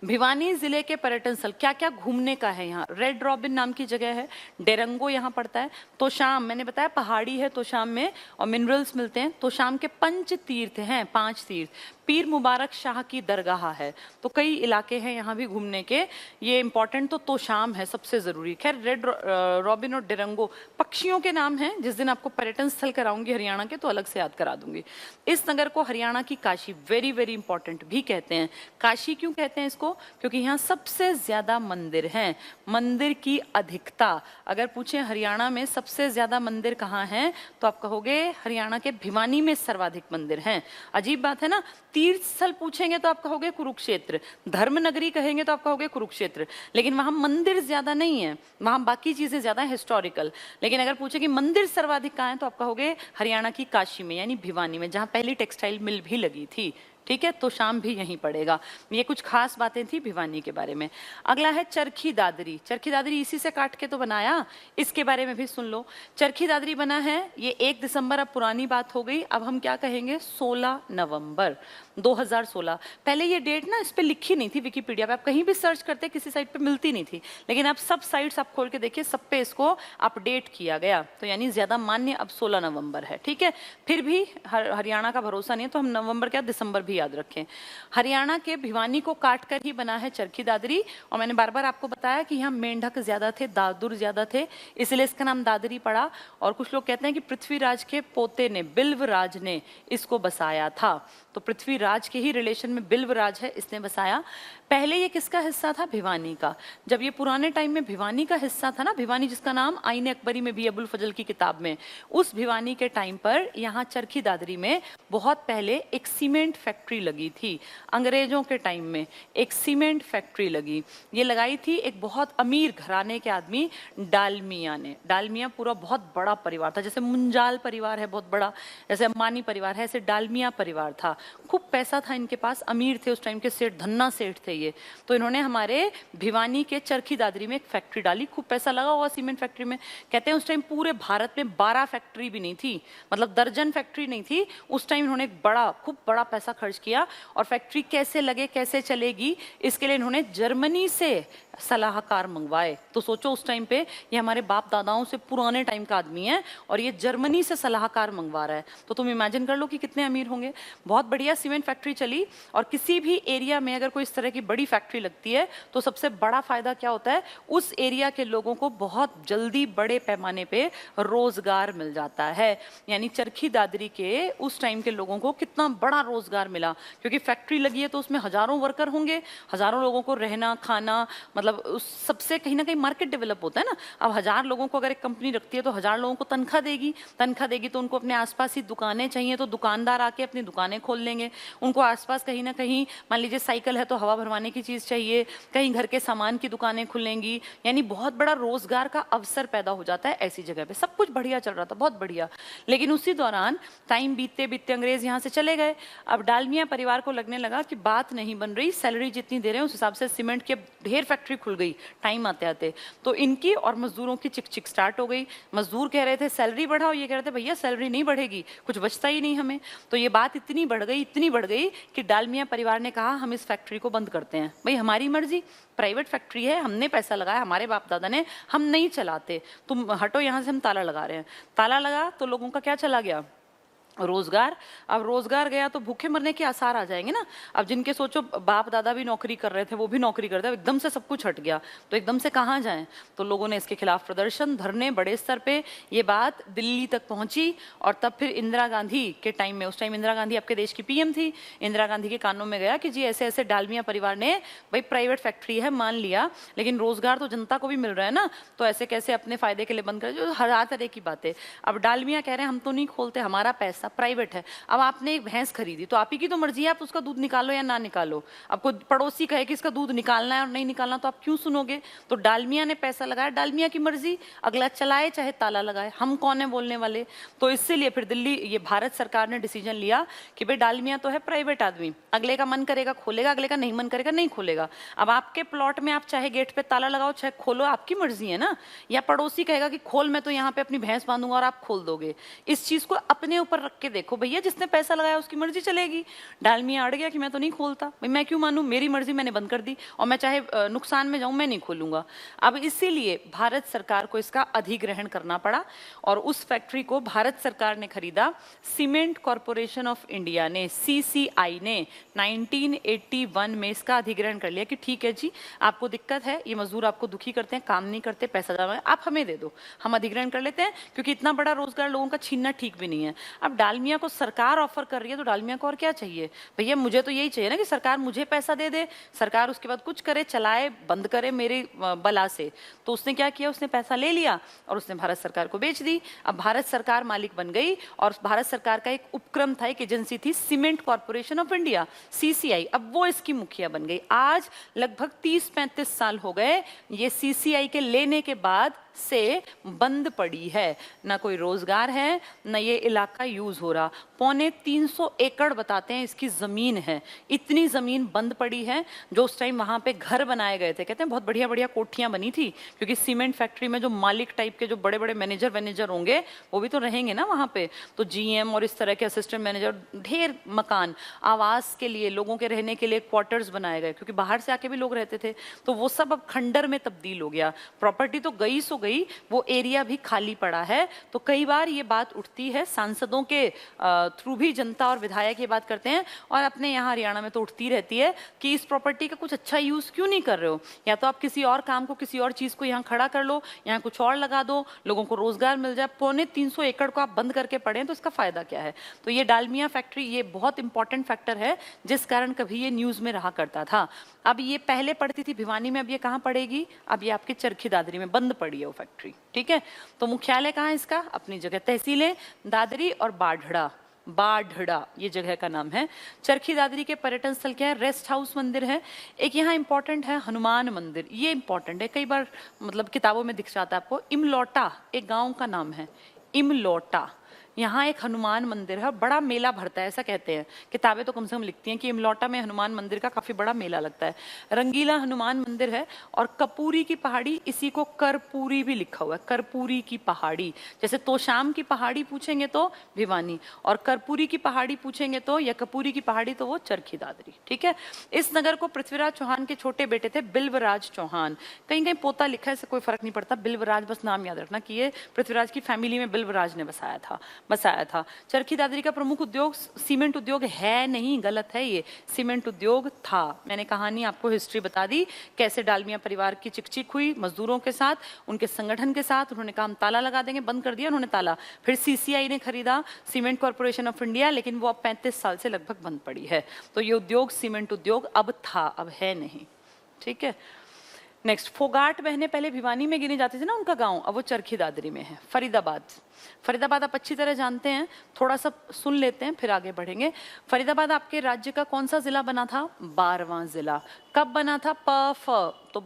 भिवानी जिले के पर्यटन स्थल क्या क्या घूमने का है यहाँ? रेड रॉबिन नाम की जगह है, डेरंगो यहाँ पड़ता है, तोशाम मैंने बताया पहाड़ी है तोशाम में और मिनरल्स मिलते हैं। तोशाम के 5 तीर्थ हैं, 5 तीर्थ। पीर मुबारक शाह की दरगाह है, तो कई इलाके हैं यहाँ भी घूमने के। ये इंपॉर्टेंट तो तोशाम है सबसे जरूरी। खैर रेड रॉबिन और डेरंगो पक्षियों के नाम हैं, जिस दिन आपको पर्यटन स्थल कराऊंगी हरियाणा के तो अलग से याद करा दूंगी। इस नगर को हरियाणा की काशी, वेरी वेरी इंपॉर्टेंट भी कहते हैं। काशी क्यों कहते हैं इसको? क्योंकि यहाँ सबसे ज्यादा मंदिर हैं, मंदिर की अधिकता। अगर पूछें हरियाणा में सबसे ज्यादा मंदिर कहाँ हैं, तो आप कहोगे हरियाणा के भिवानी में सर्वाधिक मंदिर हैं। अजीब बात है ना, तीर्थ स्थल पूछेंगे तो आप कहोगे कुरुक्षेत्र, धर्म नगरी कहेंगे तो आप कहोगे कुरुक्षेत्र, लेकिन वहां मंदिर ज्यादा नहीं है, वहां बाकी चीजें ज्यादा हिस्टोरिकल। लेकिन अगर पूछे कि मंदिर सर्वाधिक कहाँ है, तो आप कहोगे हरियाणा की काशी में, यानी भिवानी में, जहां पहली टेक्सटाइल मिल भी लगी थी, ठीक है। तो शाम भी यहीं पड़ेगा। ये कुछ खास बातें थी भिवानी के बारे में। अगला है चरखी दादरी। चरखी दादरी इसी से काट के तो बनाया, इसके बारे में भी सुन लो। चरखी दादरी बना है, ये 1 दिसंबर, अब पुरानी बात हो गई, अब हम क्या कहेंगे 16 नवंबर 2016। पहले ये डेट ना इस पे लिखी नहीं थी विकिपीडिया पे, आप कहीं भी सर्च करते किसी साइट पे मिलती नहीं थी, लेकिन अब सब साइट्स आप खोल के देखिए, सब पे इसको अपडेट किया गया, तो यानी ज्यादा मान्य अब 16 नवंबर है, ठीक है। फिर भी हरियाणा का भरोसा नहीं है, तो हम नवंबर क्या दिसंबर भी याद रखें। हरियाणा के भिवानी को काट कर ही बना है चरखी दादरी, और मैंने बार बार आपको बताया कि यहाँ मेंढक ज्यादा थे, दादुर ज्यादा थे, इसलिए इसका नाम दादरी पड़ा। और कुछ लोग कहते हैं कि पृथ्वीराज के पोते ने, बिल्वराज ने इसको बसाया था, तो पृथ्वीराज के ही रिलेशन में बिल्वराज है, इसने बसाया। पहले ये किसका हिस्सा था? भिवानी का। जब ये पुराने टाइम में भिवानी का हिस्सा था ना, भिवानी जिसका नाम आईने अकबरी में भी, अबुल फजल की किताब में, उस भिवानी के टाइम पर यहाँ चरखी दादरी में बहुत पहले एक सीमेंट फैक्ट्री लगी थी। अंग्रेजों के टाइम में एक सीमेंट फैक्ट्री लगी, ये लगाई थी एक बहुत अमीर घराने के आदमी डालमिया ने। डालमिया पूरा बहुत बड़ा परिवार था, जैसे मुंजाल परिवार है बहुत बड़ा, जैसे अंबानी परिवार है, ऐसे डालमिया परिवार था। खूब पैसा था इनके पास, अमीर थे उस टाइम के, सेठ, धन्ना सेठ थे ये। तो इन्होंने हमारे भिवानी के चरखी दादरी में एक फैक्ट्री डाली, खूब पैसा लगा हुआ सीमेंट फैक्ट्री में। कहते हैं उस टाइम पूरे भारत में 12 फैक्ट्री भी नहीं थी, मतलब दर्जन फैक्ट्री नहीं थी उस टाइम। इन्होंने एक बड़ा, खूब बड़ा पैसा खर्च किया, और फैक्ट्री कैसे लगे, कैसे चलेगी, इसके लिए इन्होंने जर्मनी से सलाहकार मंगवाए। तो सोचो उस टाइम पे ये हमारे बाप दादाओं से पुराने टाइम का आदमी है और ये जर्मनी से सलाहकार मंगवा रहा है, तो तुम इमेजिन कर लो कि कितने अमीर होंगे। बहुत बढ़िया सीमेंट फैक्ट्री चली, और किसी भी एरिया में अगर कोई इस तरह की बड़ी फैक्ट्री लगती है तो सबसे बड़ा फायदा क्या होता है? उस एरिया के लोगों को बहुत जल्दी बड़े पैमाने पे रोजगार मिल जाता है। यानी चरखी दादरी के उस टाइम के लोगों को कितना बड़ा रोजगार मिला, क्योंकि फैक्ट्री लगी है तो उसमें हजारों वर्कर होंगे, हजारों लोगों को रहना खाना, मतलब उस सबसे कहीं ना कहीं मार्केट डेवलप होता है ना। अब 1000 लोगों को अगर एक कंपनी रखती है तो 1000 लोगों को तनख्वाह देगी, तो उनको अपने आसपास ही दुकानें चाहिए, तो दुकानदार आके अपनी दुकानें खोल लेंगे। उनको आसपास कहीं ना कहीं, मान लीजिए साइकिल है तो हवा भरवाने की चीज चाहिए, कहीं घर के सामान की दुकानें खुलेंगी, यानी बहुत बड़ा रोजगार का अवसर पैदा हो जाता है ऐसी जगह पे। सब कुछ बढ़िया चल रहा था, बहुत बढ़िया। लेकिन उसी दौरान टाइम बीतते बीतते अंग्रेज यहाँ से चले गए। अब डालमिया परिवार को लगने लगा कि बात नहीं बन रही, सैलरी जितनी दे रहे हैं उस हिसाब से सीमेंट के ढेर फैक्ट्री खुल गई टाइम आते आते, तो इनकी और मजदूरों की चिक स्टार्ट हो गई। मजदूर कह रहे थे सैलरी बढ़ाओ, ये कह रहे थे भैया सैलरी नहीं बढ़ेगी, कुछ बचता ही नहीं हमें। तो ये बात इतनी बढ़ गई कि डालमिया परिवार ने कहा हम इस फैक्ट्री को बंद करते हैं। भाई हमारी मर्जी, प्राइवेट फैक्ट्री है, हमने पैसा लगाया, हमारे बाप दादा ने, हम नहीं चलाते, तुम हटो यहाँ से, हम ताला लगा रहे हैं। ताला लगा तो लोगों का क्या चला गया? रोजगार। अब रोजगार गया तो भूखे मरने के आसार आ जाएंगे ना। अब जिनके सोचो बाप दादा भी नौकरी कर रहे थे, वो भी नौकरी करते, एकदम से सब कुछ हट गया, तो एकदम से कहाँ जाएं? तो लोगों ने इसके खिलाफ प्रदर्शन, धरने बड़े स्तर पे, ये बात दिल्ली तक पहुंची। और तब फिर इंदिरा गांधी के टाइम में, उस टाइम इंदिरा गांधी आपके देश की पीएम थी, इंदिरा गांधी के कानों में गया कि जी ऐसे ऐसे डालमिया परिवार ने, भाई प्राइवेट फैक्ट्री है मान लिया, लेकिन रोजगार तो जनता को भी मिल रहा है ना, तो ऐसे कैसे अपने फायदे के लिए बंद कर, जो हजार तरह की बातें। अब डालमिया कह रहे हैं हम तो नहीं खोलते, हमारा पैसा प्राइवेट है। अब आपने एक भैंस खरीदी तो आप ही की तो मर्जी है, आप उसका दूध निकालो या ना निकालो। आपको पड़ोसी कहे कि इसका दूध निकालना है और नहीं निकालना, तो आप क्यों सुनोगे? तो डालमिया ने पैसा लगाया, डालमिया की मर्जी, अगला चलाए चाहे ताला लगाए, हम कौन है बोलने वाले। तो इसीलिए फिर दिल्ली, ये भारत सरकार ने डिसीजन लिया कि भाई डालमिया तो है प्राइवेट आदमी, अगले का मन करेगा खोलेगा, अगले का नहीं मन करेगा नहीं खोलेगा। अब आपके प्लॉट में आप चाहे गेट पे ताला लगाओ चाहे खोलो, आपकी मर्जी है ना। या पड़ोसी कहेगा कि खोल, मैं तो यहाँ पे अपनी भैंस बांधूंगा और आप खोल दोगे। इस चीज को अपने ऊपर रख के देखो, भैया जिसने पैसा लगाया उसकी मर्जी चलेगी। डालमिया अड़ गया कि मैं तो नहीं खोलता, भाई मैं क्यों मानूं, मेरी मर्जी, मैंने बंद कर दी, और मैं चाहे नुकसान में जाऊं मैं नहीं खोलूंगा। अब इसीलिए भारत सरकार को इसका अधिग्रहण करना पड़ा, और उस फैक्ट्री को भारत सरकार ने खरीदा। सीमेंट कॉर्पोरेशन ऑफ इंडिया ने, सीसीआई ने 1981 में इसका अधिग्रहण कर लिया कि ठीक है जी, आपको दिक्कत है, ये मजदूर आपको दुखी करते हैं, काम नहीं करते, पैसा जमा है, आप हमें दे दो, हम अधिग्रहण कर लेते हैं, क्योंकि इतना बड़ा रोजगार लोगों का छीनना ठीक भी नहीं है। अब डालमिया को सरकार ऑफर कर रही है तो डालमिया को और क्या चाहिए? भैया मुझे तो यही चाहिए ना कि सरकार मुझे पैसा दे दे, सरकार उसके बाद कुछ करे, चलाए, बंद करे मेरे बला से। तो उसने क्या किया, उसने पैसा ले लिया और उसने भारत सरकार को बेच दी। अब भारत सरकार मालिक बन गई, और भारत सरकार का एक उपक्रम था, एक एजेंसी थी, cement corporation of India, CCI, अब वो इसकी मुखिया बन गई। आज लगभग 30-35 साल हो गए ये सीसीआई के लेने के बाद से बंद पड़ी है, ना कोई रोजगार है, ना ये इलाका यूज हो रहा। 350 एकड़ बताते हैं इसकी जमीन है, इतनी जमीन बंद पड़ी है। जो उस टाइम वहां पे घर बनाए गए थे, कहते हैं बहुत बढ़िया बढ़िया कोठियां बनी थी, क्योंकि सीमेंट फैक्ट्री में जो मालिक टाइप के जो बड़े बड़े मैनेजर होंगे वो भी तो रहेंगे ना वहां पे, तो जीएम और इस तरह के असिस्टेंट मैनेजर, ढेर मकान, आवास के लिए, लोगों के रहने के लिए क्वार्टर्स बनाए गए, क्योंकि बाहर से आके भी लोग रहते थे, तो वो सब अब खंडर में तब्दील हो गया। प्रॉपर्टी तो गई सो गई, वो एरिया भी खाली पड़ा है। तो कई बार ये बात उठती है, सांसदों के थ्रू भी जनता और विधायक ये बात करते हैं, और अपने यहाँ हरियाणा में तो उठती रहती है कि इस प्रॉपर्टी का कुछ अच्छा यूज क्यों नहीं कर रहे हो, या तो आप किसी और काम को, किसी और चीज को यहाँ खड़ा कर लो, यहाँ कुछ और लगा दो, लोगों को रोजगार मिल जाए। 350 एकड़ को आप बंद करके पड़े तो इसका फायदा क्या है। तो ये डालमिया फैक्ट्री ये बहुत इंपॉर्टेंट फैक्टर है जिस कारण कभी ये न्यूज में रहा करता था। अब ये पहले पड़ती थी भिवानी में, अब ये कहाँ पड़ेगी, अब ये आपके चरखी दादरी में बंद पड़ी है वो फैक्ट्री। ठीक है, तो मुख्यालय कहाँ है इसका, अपनी जगह। तहसीलें दादरी और बाढ़ड़ा, बाढ़ड़ा ये जगह का नाम है। चरखी दादरी के पर्यटन स्थल क्या है, रेस्ट हाउस मंदिर है। एक यहाँ इंपॉर्टेंट है हनुमान मंदिर, ये इंपॉर्टेंट है, कई बार मतलब किताबों में दिख जाता है आपको। इमलोटा एक गांव का नाम है, इमलोटा, यहाँ एक हनुमान मंदिर है, बड़ा मेला भरता है ऐसा कहते हैं, किताबें तो कम से कम लिखती हैं कि इमलोटा में हनुमान मंदिर का काफी बड़ा मेला लगता है। रंगीला हनुमान मंदिर है। और कपूरी की पहाड़ी, इसी को करपूरी भी लिखा हुआ है, करपूरी की पहाड़ी। जैसे तोशाम की पहाड़ी पूछेंगे तो भिवानी, और करपूरी की पहाड़ी पूछेंगे तो, या कपूरी की पहाड़ी तो वो चरखी दादरी। ठीक है, इस नगर को पृथ्वीराज चौहान के छोटे बेटे थे बिल्वराज चौहान, कहीं कहीं पोता लिखा है, इससे कोई फर्क नहीं पड़ता, बिल्वराज बस नाम याद रखना कि ये पृथ्वीराज की फैमिली में बिल्वराज ने बसाया था। चरखी दादरी का प्रमुख उद्योग सीमेंट उद्योग है नहीं, गलत है, ये सीमेंट उद्योग था। मैंने कहानी आपको हिस्ट्री बता दी, कैसे डालमिया परिवार की चिकचिक हुई मजदूरों के साथ, उनके संगठन के साथ। उन्होंने कहा हम ताला लगा देंगे, बंद कर दिया उन्होंने ताला। फिर सीसीआई ने खरीदा सीमेंट कॉर्पोरेशन ऑफ इंडिया, लेकिन वो अब 35 साल से लगभग बंद पड़ी है। तो ये उद्योग सीमेंट उद्योग अब था, अब है नहीं। ठीक है, नेक्स्ट, फोगाट बहने पहले भिवानी में गिनी जाती थी ना उनका गांव, अब वो चरखी दादरी में है। फरीदाबाद, फरीदाबाद आप अच्छी तरह जानते हैं, थोड़ा सा सुन लेते हैं फिर आगे बढ़ेंगे। फरीदाबाद आपके राज्य का कौन सा जिला बना था, 12वां जिला। कब बना था, तो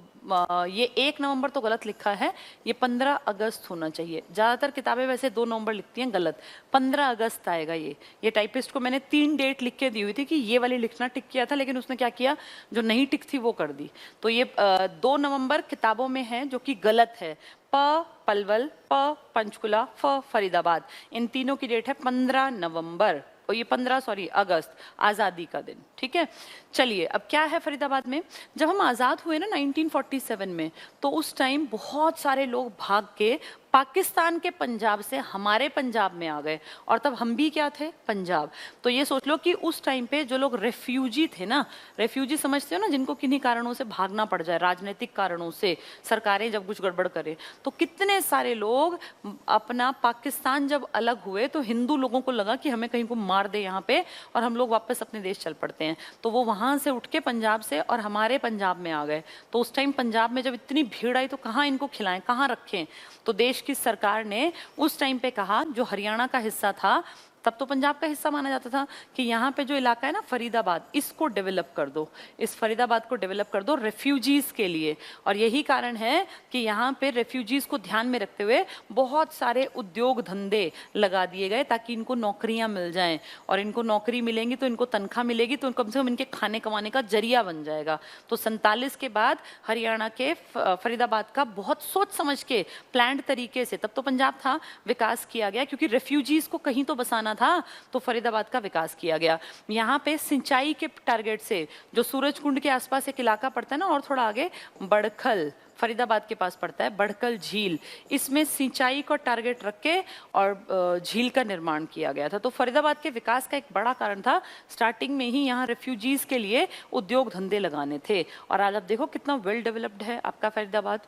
ये 1 नवंबर तो गलत लिखा है, ये 15 अगस्त होना चाहिए। ज्यादातर किताबें वैसे 2 नवंबर लिखती हैं, गलत, 15 अगस्त आएगा। ये टाइपिस्ट को मैंने 3 डेट लिख के दी हुई थी कि ये वाली लिखना टिक किया था, लेकिन उसने क्या किया, जो नहीं टिक थी वो कर दी। तो ये 2 नवंबर किताबों में है, जो कि गलत है। प पलवल, प पंचकुला, फ फरीदाबाद, इन तीनों की डेट है 15 नवंबर, और ये 15 अगस्त, आज़ादी का दिन। ठीक है, चलिए अब क्या है फरीदाबाद में, जब हम आज़ाद हुए ना 1947 में, तो उस टाइम बहुत सारे लोग भाग के पाकिस्तान के पंजाब से हमारे पंजाब में आ गए, और तब हम भी क्या थे, पंजाब। तो ये सोच लो कि उस टाइम पे जो लोग रेफ्यूजी थे ना, रेफ्यूजी समझते हो ना, जिनको किन्हीं कारणों से भागना पड़ जाए, राजनीतिक कारणों से, सरकारें जब कुछ गड़बड़ करे, तो कितने सारे लोग अपना पाकिस्तान जब अलग हुए तो हिंदू लोगों को लगा कि हमें कहीं को मार दे यहाँ पे, और हम लोग वापस अपने देश चल पड़ते हैं। तो वो वहां से उठ के पंजाब से और हमारे पंजाब में आ गए। तो उस टाइम पंजाब में जब इतनी भीड़ आई तो कहाँ इनको खिलाएं, कहाँ रखें। तो देश की सरकार ने उस टाइम पे कहा, जो हरियाणा का हिस्सा था, तब तो पंजाब का हिस्सा माना जाता था, कि यहाँ पे जो इलाका है ना फरीदाबाद, इसको डेवलप कर दो, इस फरीदाबाद को डेवलप कर दो रेफ्यूजीज के लिए। और यही कारण है कि यहाँ पे रेफ्यूजीज को ध्यान में रखते हुए बहुत सारे उद्योग धंधे लगा दिए गए, ताकि इनको नौकरियां मिल जाएं, और इनको नौकरी मिलेंगी तो इनको तनख्वाह मिलेगी, तो कम से कम इनके खाने कमाने का जरिया बन जाएगा। तो 47 के बाद हरियाणा के फरीदाबाद का बहुत सोच समझ के प्लान्ड तरीके से, तब तो पंजाब था, विकास किया गया, क्योंकि रेफ्यूजीज को कहीं तो बसाना था, तो फरीदाबाद का विकास किया गया। यहाँ पे सिंचाई के टारगेट से, जो सूरज कुंड के आसपास एक इलाका पड़ता है ना, और थोड़ा आगे बड़खल फरीदाबाद के पास पड़ता है, बड़खल झील, इसमें सिंचाई को टारगेट रख के और झील का निर्माण किया गया था। तो फरीदाबाद के विकास का एक बड़ा कारण था, स्टार्टिंग में ही यहाँ रेफ्यूजीज के लिए उद्योग धंधे लगाने थे। और आज आप देखो कितना वेल डेवलप्ड है आपका फरीदाबाद।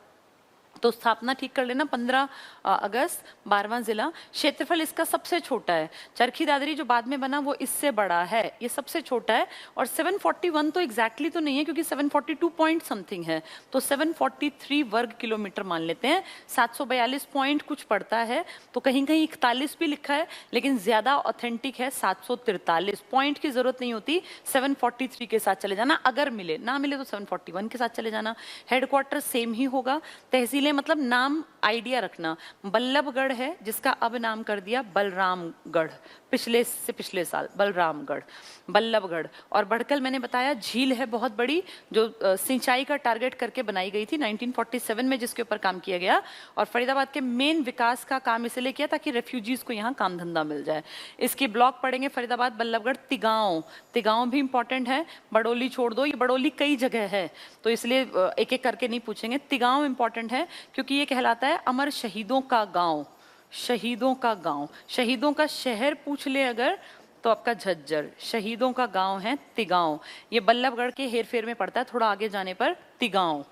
तो स्थापना ठीक कर लेना, 15 अगस्त, 12वां जिला। क्षेत्रफल इसका सबसे छोटा है। चरखी दादरी जो बाद में बना वो इससे बड़ा है, ये सबसे छोटा है। और 741 तो एग्जैक्टली तो नहीं है, क्योंकि 742 पॉइंट समथिंग है, तो 743 वर्ग किलोमीटर मान लेते हैं। 742 पॉइंट कुछ पड़ता है, तो कहीं कहीं 41 भी लिखा है, लेकिन ज्यादा ऑथेंटिक है 743। पॉइंट की जरूरत नहीं होती, 743 के साथ चले जाना, अगर मिले, ना मिले तो 741 के साथ चले जाना। हेडक्वार्टर सेम ही होगा। तहसील मतलब नाम आइडिया रखना, बल्लभगढ़ है, जिसका अब नाम कर दिया बलरामगढ़, पिछले साल बलरामगढ़, बल्लभगढ़। और बड़कल मैंने बताया झील है बहुत बड़ी, जो सिंचाई का टारगेट करके बनाई गई थी 1947 में, जिसके ऊपर काम किया गया। और फरीदाबाद के मेन विकास का काम इसलिए किया ताकि रेफ्यूजीज को यहाँ काम धंधा मिल जाए। इसकी ब्लॉक पढ़ेंगे फरीदाबाद, बल्लभगढ़, तिगांव, तिगांव भी इंपॉर्टेंट है, बड़ोली छोड़ दो, ये बड़ोली कई जगह है तो इसलिए एक एक करके नहीं पूछेंगे। तिगांव इंपॉर्टेंट है, क्योंकि ये कहलाता है अमर शहीदों का गांव, शहीदों का गांव। शहीदों का शहर पूछ ले अगर तो आपका झज्जर, शहीदों का गांव है तिगांव। ये बल्लभगढ़ के हेरफेर में पड़ता है, थोड़ा आगे जाने पर तिगांव,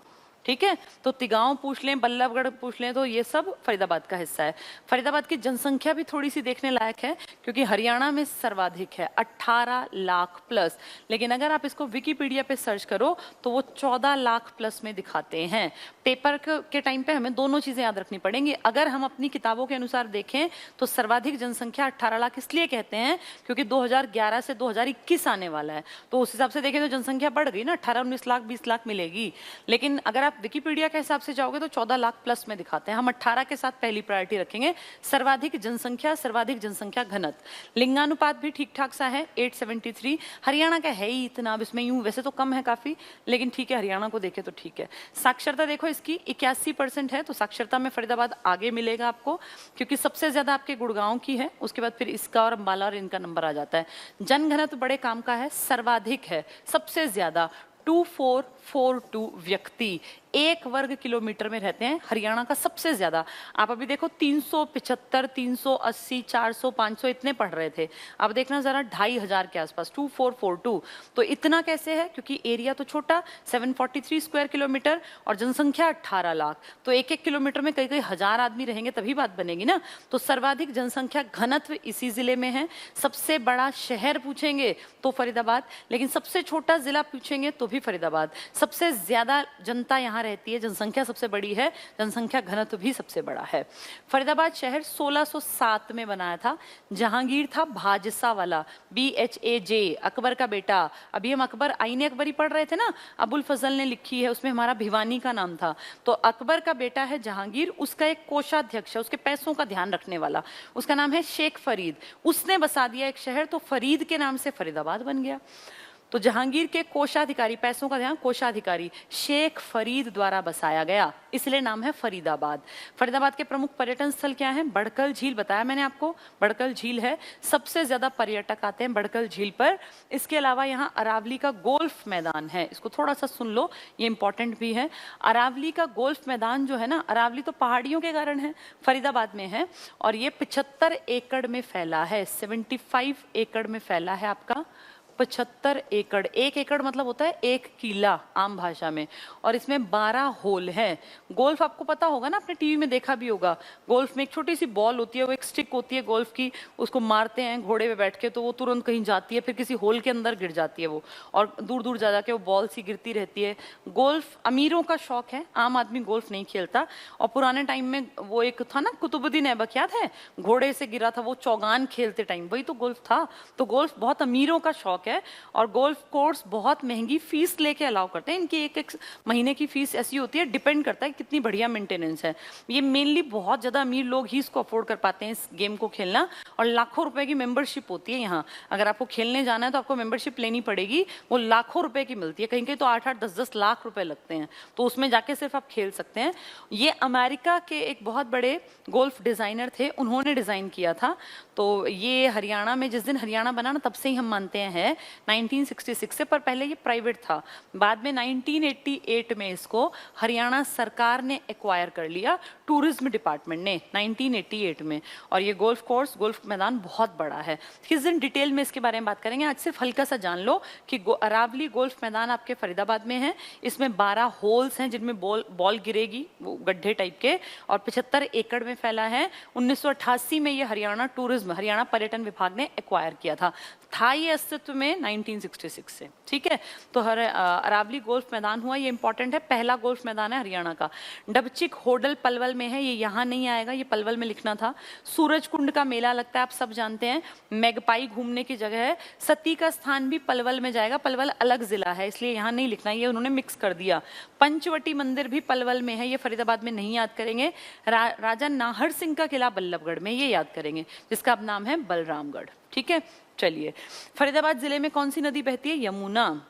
ठीक है। तो तिगांव पूछ लें, बल्लभगढ़ पूछ लें, तो ये सब फरीदाबाद का हिस्सा है। फरीदाबाद की जनसंख्या भी थोड़ी सी देखने लायक है, क्योंकि हरियाणा में सर्वाधिक है, 18 लाख प्लस। लेकिन अगर आप इसको विकिपीडिया पे सर्च करो तो वो 14 लाख प्लस में दिखाते हैं। पेपर के टाइम पे हमें दोनों चीजें याद रखनी पड़ेंगी। अगर हम अपनी किताबों के अनुसार देखें तो सर्वाधिक जनसंख्या 18 लाख इसलिए कहते हैं क्योंकि 2011 से 2021 आने वाला है, तो उस हिसाब से देखें तो जनसंख्या बढ़ गई ना, 18, 19 लाख, 20 लाख मिलेगी। लेकिन अगर आप विकिपीडिया के हिसाब से जाओगे तो 14 लाख प्लस में दिखाते हैं। हम 18 के साथ पहली प्रायोरिटी रखेंगे। सर्वाधिक जनसंख्या, सर्वाधिक जनसंख्या घनत्व, लिंगानुपात भी ठीक ठाक सा है, 873। हरियाणा का है ही इतना, अब इसमें यूं वैसे तो कम है काफी, लेकिन ठीक है, हरियाणा को देखे तो ठीक है। साक्षरता देखो इसकी 81% है, तो साक्षरता में फरीदाबाद आगे मिलेगा आपको, क्योंकि सबसे ज्यादा आपके गुड़गांव की है, उसके बाद फिर इसका और अंबाला और इनका नंबर आ जाता है। जनघनत्व बड़े काम का है, सर्वाधिक है, सबसे ज्यादा 2442 व्यक्ति 1 वर्ग किलोमीटर में रहते हैं, हरियाणा का सबसे ज्यादा। आप अभी देखो 375, 380, 400, 500 इतने पढ़ रहे थे, अब देखना जरा 2500 के आसपास, 2442। तो इतना कैसे है? क्योंकि एरिया तो छोटा, 743 स्क्वायर किलोमीटर, और जनसंख्या 18 लाख, तो 1-1 किलोमीटर में कई कई हजार आदमी रहेंगे तभी बात बनेगी ना। तो सर्वाधिक जनसंख्या घनत्व इसी जिले में है। सबसे बड़ा शहर पूछेंगे तो फरीदाबाद, लेकिन सबसे छोटा जिला पूछेंगे तो भी फरीदाबाद। सबसे ज्यादा जनता यहाँ रहती है, जनसंख्या सबसे बड़ी है, जनसंख्या घनत्व भी सबसे बड़ा है। फरीदाबाद शहर 1607 में बनाया था। जहांगीर था भाजसा वाला, BHAJ, अकबर का बेटा। अभी हम अकबर, आईने अकबरी पढ़ रहे थे ना, अबुल फजल ने लिखी है, उसमें हमारा भिवानी का नाम था। तो अकबर का बेटा है जहांगीर, उसका एक कोषाध्यक्ष है, उसके पैसों का ध्यान रखने वाला, उसका नाम है शेख फरीद। उसने बसा दिया एक शहर, तो फरीद के नाम से फरीदाबाद बन गया। तो जहांगीर के कोषाधिकारी, पैसों का ध्यान, कोषाधिकारी शेख फरीद द्वारा बसाया गया, इसलिए नाम है फरीदाबाद। फरीदाबाद के प्रमुख पर्यटन स्थल क्या हैं? बड़कल झील, बताया मैंने आपको, बड़कल झील है, सबसे ज्यादा पर्यटक आते हैं बड़कल झील पर। इसके अलावा यहाँ अरावली का गोल्फ मैदान है, इसको थोड़ा सा सुन लो, ये इंपॉर्टेंट भी है। अरावली का गोल्फ मैदान जो है ना, अरावली तो पहाड़ियों के कारण है, फरीदाबाद में है, और ये 75 एकड़ में फैला है, 75 एकड़ में फैला है आपका, 75 एकड़। 1 एकड़ मतलब होता है 1 किला आम भाषा में, और इसमें 12 होल हैं। गोल्फ आपको पता होगा ना, आपने टीवी में देखा भी होगा। गोल्फ में एक छोटी सी बॉल होती है, वो एक स्टिक होती है गोल्फ की, उसको मारते हैं घोड़े पे बैठ के, तो वो तुरंत कहीं जाती है, फिर किसी होल के अंदर गिर जाती है वो, और दूर दूर जा जाके वो बॉल सी गिरती रहती है। गोल्फ अमीरों का शौक है, आम आदमी गोल्फ नहीं खेलता। और पुराने टाइम में वो एक था ना, कुतुबुद्दीन ऐबक, याद है, घोड़े से गिरा था वो चौगान खेलते टाइम, वही तो गोल्फ था। तो गोल्फ बहुत अमीरों का शौक है, और गोल्फ कोर्स बहुत महंगी फीस लेके अलाउ करते हैं। इनकी एक महीने की फीस ऐसी होती है, डिपेंड करता है कितनी बढ़िया मेंटेनेंस है। ये मेनली बहुत ज्यादा अमीर लोग ही इसको अफोर्ड कर पाते हैं, इस गेम को खेलना, और लाखों रुपए की मेंबरशिप होती है यहाँ। अगर आपको खेलने जाना है तो आपको मेंबरशिप लेनी पड़ेगी, वो लाखों रुपए की मिलती है, कहीं कहीं तो 8-8, 10-10 लाख रुपए लगते हैं, तो उसमें जाके सिर्फ आप खेल सकते हैं। ये अमेरिका के एक बहुत बड़े गोल्फ डिजाइनर थे, उन्होंने डिजाइन किया था। तो ये हरियाणा में, जिस दिन हरियाणा बना ना, तब से ही हम मानते हैं 1966 से, पर पहले ये प्राइवेट था। बाद में 1988 में इसको हरियाणा सरकार ने एक्वायर कर लिया, टूरिज्म डिपार्टमेंट ने, 1988 में। और ये गोल्फ कोर्स, गोल्फ मैदान बहुत बड़ा है। किस दिन डिटेल में इसके बारे में बात करेंगे, आज सिर्फ हल्का सा जान लो कि अरावली गोल्फ मैदान आपके फरीदाबाद में है। इसमें 12 होल्स हैं जिनमें बॉल गिरेगी, वो गड्ढे टाइप के, और 75 एकड़ में फैला है। 1988 में ये हरियाणा टूरिज्म, हरियाणा पर्यटन विभाग ने एक्वायर किया था ये अस्तित्व में 1966 से, ठीक है। तो अरावली गोल्फ मैदान हुआ, ये इंपॉर्टेंट है, पहला गोल्फ मैदान है हरियाणा का। डबचिक होडल पलवल में है, ये यहाँ नहीं आएगा, ये पलवल में लिखना था। सूरज कुंड का मेला लगता है, आप सब जानते हैं। मैगपाई घूमने की जगह है। सती का स्थान भी पलवल में जाएगा, पलवल अलग जिला है, इसलिए यहाँ नहीं लिखना, ये उन्होंने मिक्स कर दिया। पंचवटी मंदिर भी पलवल में है, ये फरीदाबाद में नहीं याद करेंगे। राजा नाहर सिंह का किला बल्लभगढ़ में, ये याद करेंगे, जिसका अब नाम है बलरामगढ़, ठीक है। चलिए, फरीदाबाद जिले में कौन सी नदी बहती है? यमुना।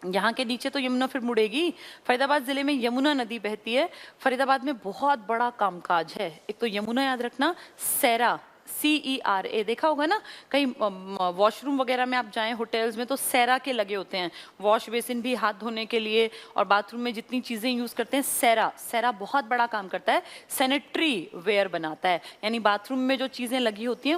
यहाँ के नीचे तो यमुना फिर मुड़ेगी। फरीदाबाद जिले में यमुना नदी बहती है। फरीदाबाद में बहुत बड़ा कामकाज है, एक तो यमुना याद रखना, सैरा, CERA, देखा होगा ना कहीं वॉशरूम वगैरह में आप जाएं होटल्स में तो सेरा के लगे होते हैं, वॉश बेसिन भी हाथ धोने के लिए और बाथरूम में जितनी चीजें यूज करते हैं, सेरा बहुत बड़ा काम करता है, सैनिटरी वेयर बनाता है, यानी बाथरूम में जो चीजें लगी होती हैं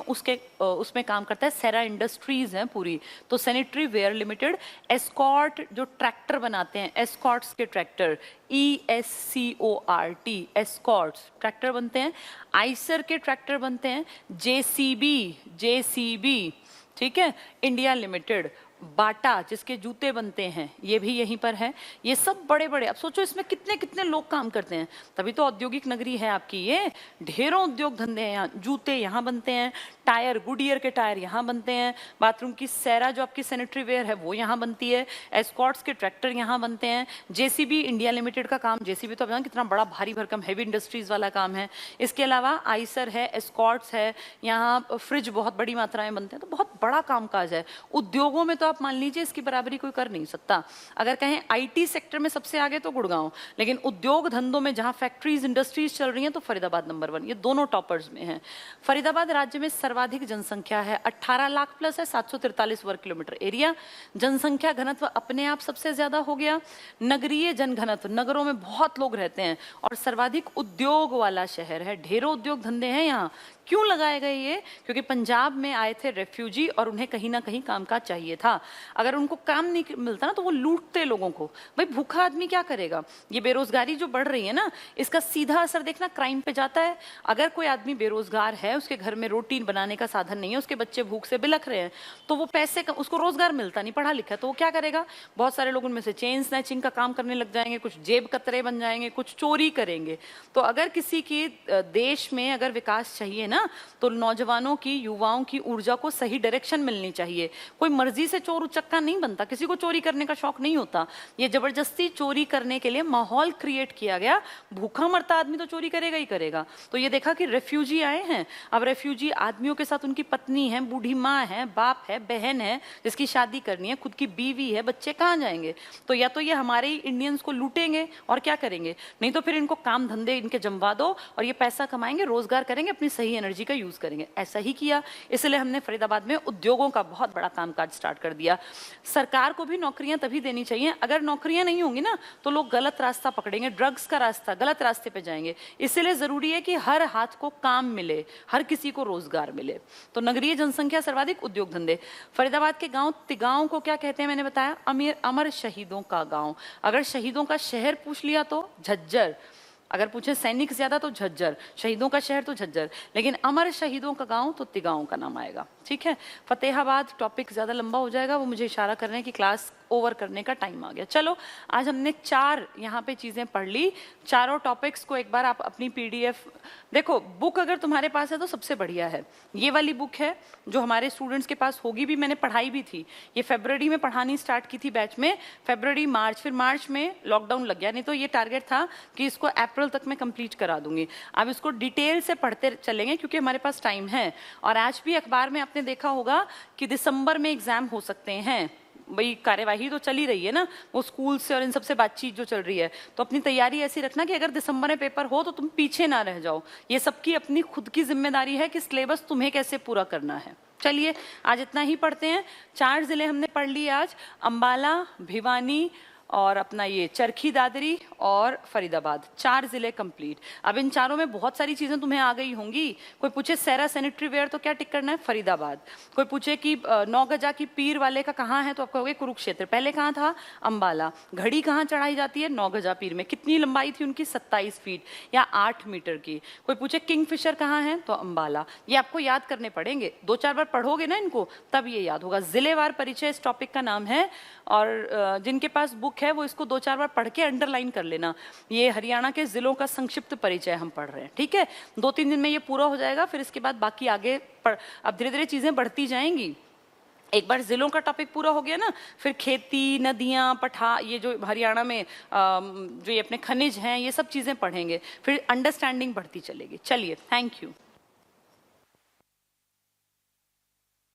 उसमें काम करता है, सेरा इंडस्ट्रीज है पूरी, तो सैनिटरी वेयर लिमिटेड। एस्कॉर्ट जो ट्रैक्टर बनाते हैं, एस्कॉर्ट्स के ट्रैक्टर, ESCORT, एस्कॉर्ट्स ट्रैक्टर बनते हैं। आइसर के ट्रैक्टर बनते हैं। JCB, ठीक है, इंडिया लिमिटेड। बाटा जिसके जूते बनते हैं ये भी यहीं पर है। ये सब बड़े बड़े, अब सोचो इसमें कितने कितने लोग काम करते हैं, तभी तो औद्योगिक नगरी है आपकी ये। ढेरों उद्योग धंधे हैं यहाँ, जूते यहाँ बनते हैं, टायर, गुडियर के टायर यहाँ बनते हैं, बाथरूम की सेरा जो आपकी सैनिटरी वेयर है वो यहाँ बनती है, एस्कॉर्ट्स के ट्रैक्टर यहाँ बनते हैं। JCB इंडिया लिमिटेड का काम, JCB तो आप कितना बड़ा भारी भरकम हैवी इंडस्ट्रीज वाला काम है। इसके अलावा आइसर है, एस्कॉर्ट्स है, यहाँ फ्रिज बहुत बड़ी मात्रा में बनते हैं, तो बहुत बड़ा कामकाज है। उद्योगों में तो आप मान लीजिए इसकी बराबरी कोई कर नहीं सकता। अगर कहें IT सेक्टर में सबसे आगे तो गुड़गांव, लेकिन उद्योग धंधों में जहां फैक्ट्रीज इंडस्ट्रीज चल रही हैं तो फरीदाबाद नंबर 1, ये दोनों टॉपर्स में हैं। फरीदाबाद राज्य में सर्वाधिक जनसंख्या है, 18 लाख प्लस है, 743 वर्ग किलोमीटर एरिया। जनसंख्या घनत्व अपने आप सबसे ज्यादा हो गया। नगरीय जन घनत्व, नगरों में बहुत लोग रहते हैं और सर्वाधिक उद्योग वाला शहर है, ढेरों उद्योग धंधे हैं यहाँ। क्यों लगाए गए ये? क्योंकि पंजाब में आए थे रेफ्यूजी और उन्हें कहीं ना कहीं कामकाज चाहिए था। अगर उनको काम नहीं मिलता ना तो वो लूटते लोगों को। भाई भूखा आदमी क्या करेगा? ये बेरोजगारी जो बढ़ रही है ना, इसका सीधा असर देखना क्राइम पे जाता है। अगर कोई आदमी बेरोजगार है, उसके घर में रोटी बनाने का साधन नहीं है, उसके बच्चे भूख से बिलख रहे हैं, तो वो पैसे का, उसको रोजगार मिलता नहीं, पढ़ा लिखा, तो वो क्या करेगा? बहुत सारे लोग उनमें से चेन स्नैचिंग का काम करने लग जाएंगे, कुछ जेब कतरे बन जाएंगे, कुछ चोरी करेंगे। तो अगर किसी की देश में अगर विकास चाहिए ना, तो नौजवानों की, युवाओं की ऊर्जा को सही डायरेक्शन मिलनी चाहिए। कोई मर्जी से चोर उचक्का नहीं बनता, किसी को चोरी करने का शौक नहीं होता। ये जबरदस्ती चोरी करने के लिए माहौल क्रिएट किया गया। भूखा मरता आदमी तो चोरी करेगा ही करेगा। तो ये देखा कि रेफ्यूजी आए हैं, अब रेफ्यूजी आदमियों के साथ उनकी पत्नी है, बूढ़ी माँ है, बाप है, बहन है जिसकी शादी करनी है, खुद की बीवी है, बच्चे कहाँ जाएंगे? तो या तो ये हमारे ही इंडियंस को लूटेंगे और क्या करेंगे, नहीं तो फिर इनको काम धंधे इनके जमवा दो और ये पैसा कमाएंगे, रोजगार करेंगे, अपनी सही एनर्जी का यूज करेंगे। ऐसा ही किया, इसलिए हमने फरीदाबाद में उद्योगों का बहुत बड़ा कामकाज स्टार्ट कर दिया। सरकार को भी नौकरियां तभी देनी चाहिए, अगर नौकरियां नहीं होंगी ना तो लोग गलत रास्ता पकड़ेंगे, ड्रग्स का रास्ता, गलत रास्ते पे जाएंगे। इसलिए जरूरी है कि हर हाथ को काम मिले, हर किसी को रोजगार मिले। तो नगरीय जनसंख्या सर्वाधिक, उद्योग धंधे। फरीदाबाद के गांव तिगांव को क्या कहते हैं मैंने बताया, अमर शहीदों का गांव। अगर शहीदों का शहर पूछ लिया तो झज्जर, अगर पूछे सैनिक ज्यादा तो झज्जर, शहीदों का शहर तो झज्जर, लेकिन अमर शहीदों का गांव तो तिगांव का नाम आएगा। ठीक है, फतेहाबाद टॉपिक ज्यादा लंबा हो जाएगा, वो मुझे इशारा कर रहे हैं कि क्लास ओवर करने का टाइम आ गया। चलो, आज हमने 4 यहाँ पे चीजें पढ़ ली। चारों टॉपिक्स को एक बार आप अपनी PDF देखो, बुक अगर तुम्हारे पास है तो सबसे बढ़िया है। ये वाली बुक है जो हमारे स्टूडेंट्स के पास होगी भी, मैंने पढ़ाई भी थी, ये फरवरी में पढ़ानी स्टार्ट की थी बैच में, फरवरी मार्च, फिर मार्च में लॉकडाउन लग गया, नहीं तो ये टारगेट था कि इसको अप्रैल तक मैं कंप्लीट करा दूंगी। अब इसको डिटेल से पढ़ते चलेंगे क्योंकि हमारे पास टाइम है। और आज भी अखबार में आपने देखा होगा कि दिसंबर में एग्जाम हो सकते हैं। भाई कार्यवाही तो चली रही है ना, वो स्कूल से और इन सबसे बातचीत जो चल रही है, तो अपनी तैयारी ऐसी रखना कि अगर दिसंबर में पेपर हो तो तुम पीछे ना रह जाओ। ये सबकी अपनी खुद की जिम्मेदारी है कि सिलेबस तुम्हें कैसे पूरा करना है। चलिए, आज इतना ही पढ़ते हैं। 4 जिले हमने पढ़ लिए आज, अंबाला, भिवानी और अपना ये चरखी दादरी और फरीदाबाद, 4 जिले कंप्लीट। अब इन चारों में बहुत सारी चीजें तुम्हें आ गई होंगी। कोई पूछे सेरा सैनिटरी वेयर तो क्या टिक करना है? फरीदाबाद। कोई पूछे कि 9 गजा की पीर वाले का कहाँ है तो आप कहोगे कुरुक्षेत्र। पहले कहाँ था? अंबाला। घड़ी कहाँ चढ़ाई जाती है? 9 गजा पीर में। कितनी लंबाई थी उनकी? 27 फीट या 8 मीटर की। कोई पूछे किंगफिशर कहाँ है तो अंबाला। ये आपको याद करने पड़ेंगे, 2-4 बार पढ़ोगे ना इनको तब ये याद होगा। जिलेवार परिचय इस टॉपिक का नाम है, और जिनके पास बुक है वो इसको 2-4 बार पढ़ के अंडरलाइन कर लेना। ये हरियाणा के जिलों का संक्षिप्त परिचय हम पढ़ रहे हैं। ठीक है, 2-3 दिन में ये पूरा हो जाएगा, फिर इसके बाद बाकी आगे अब धीरे धीरे चीजें बढ़ती जाएंगी। एक बार जिलों का टॉपिक पूरा हो गया ना, फिर खेती, नदियाँ, पठार, ये जो हरियाणा में जो ये अपने खनिज हैं, ये सब चीजें पढ़ेंगे, फिर अंडरस्टैंडिंग बढ़ती चलेगी। चलिए, थैंक यू।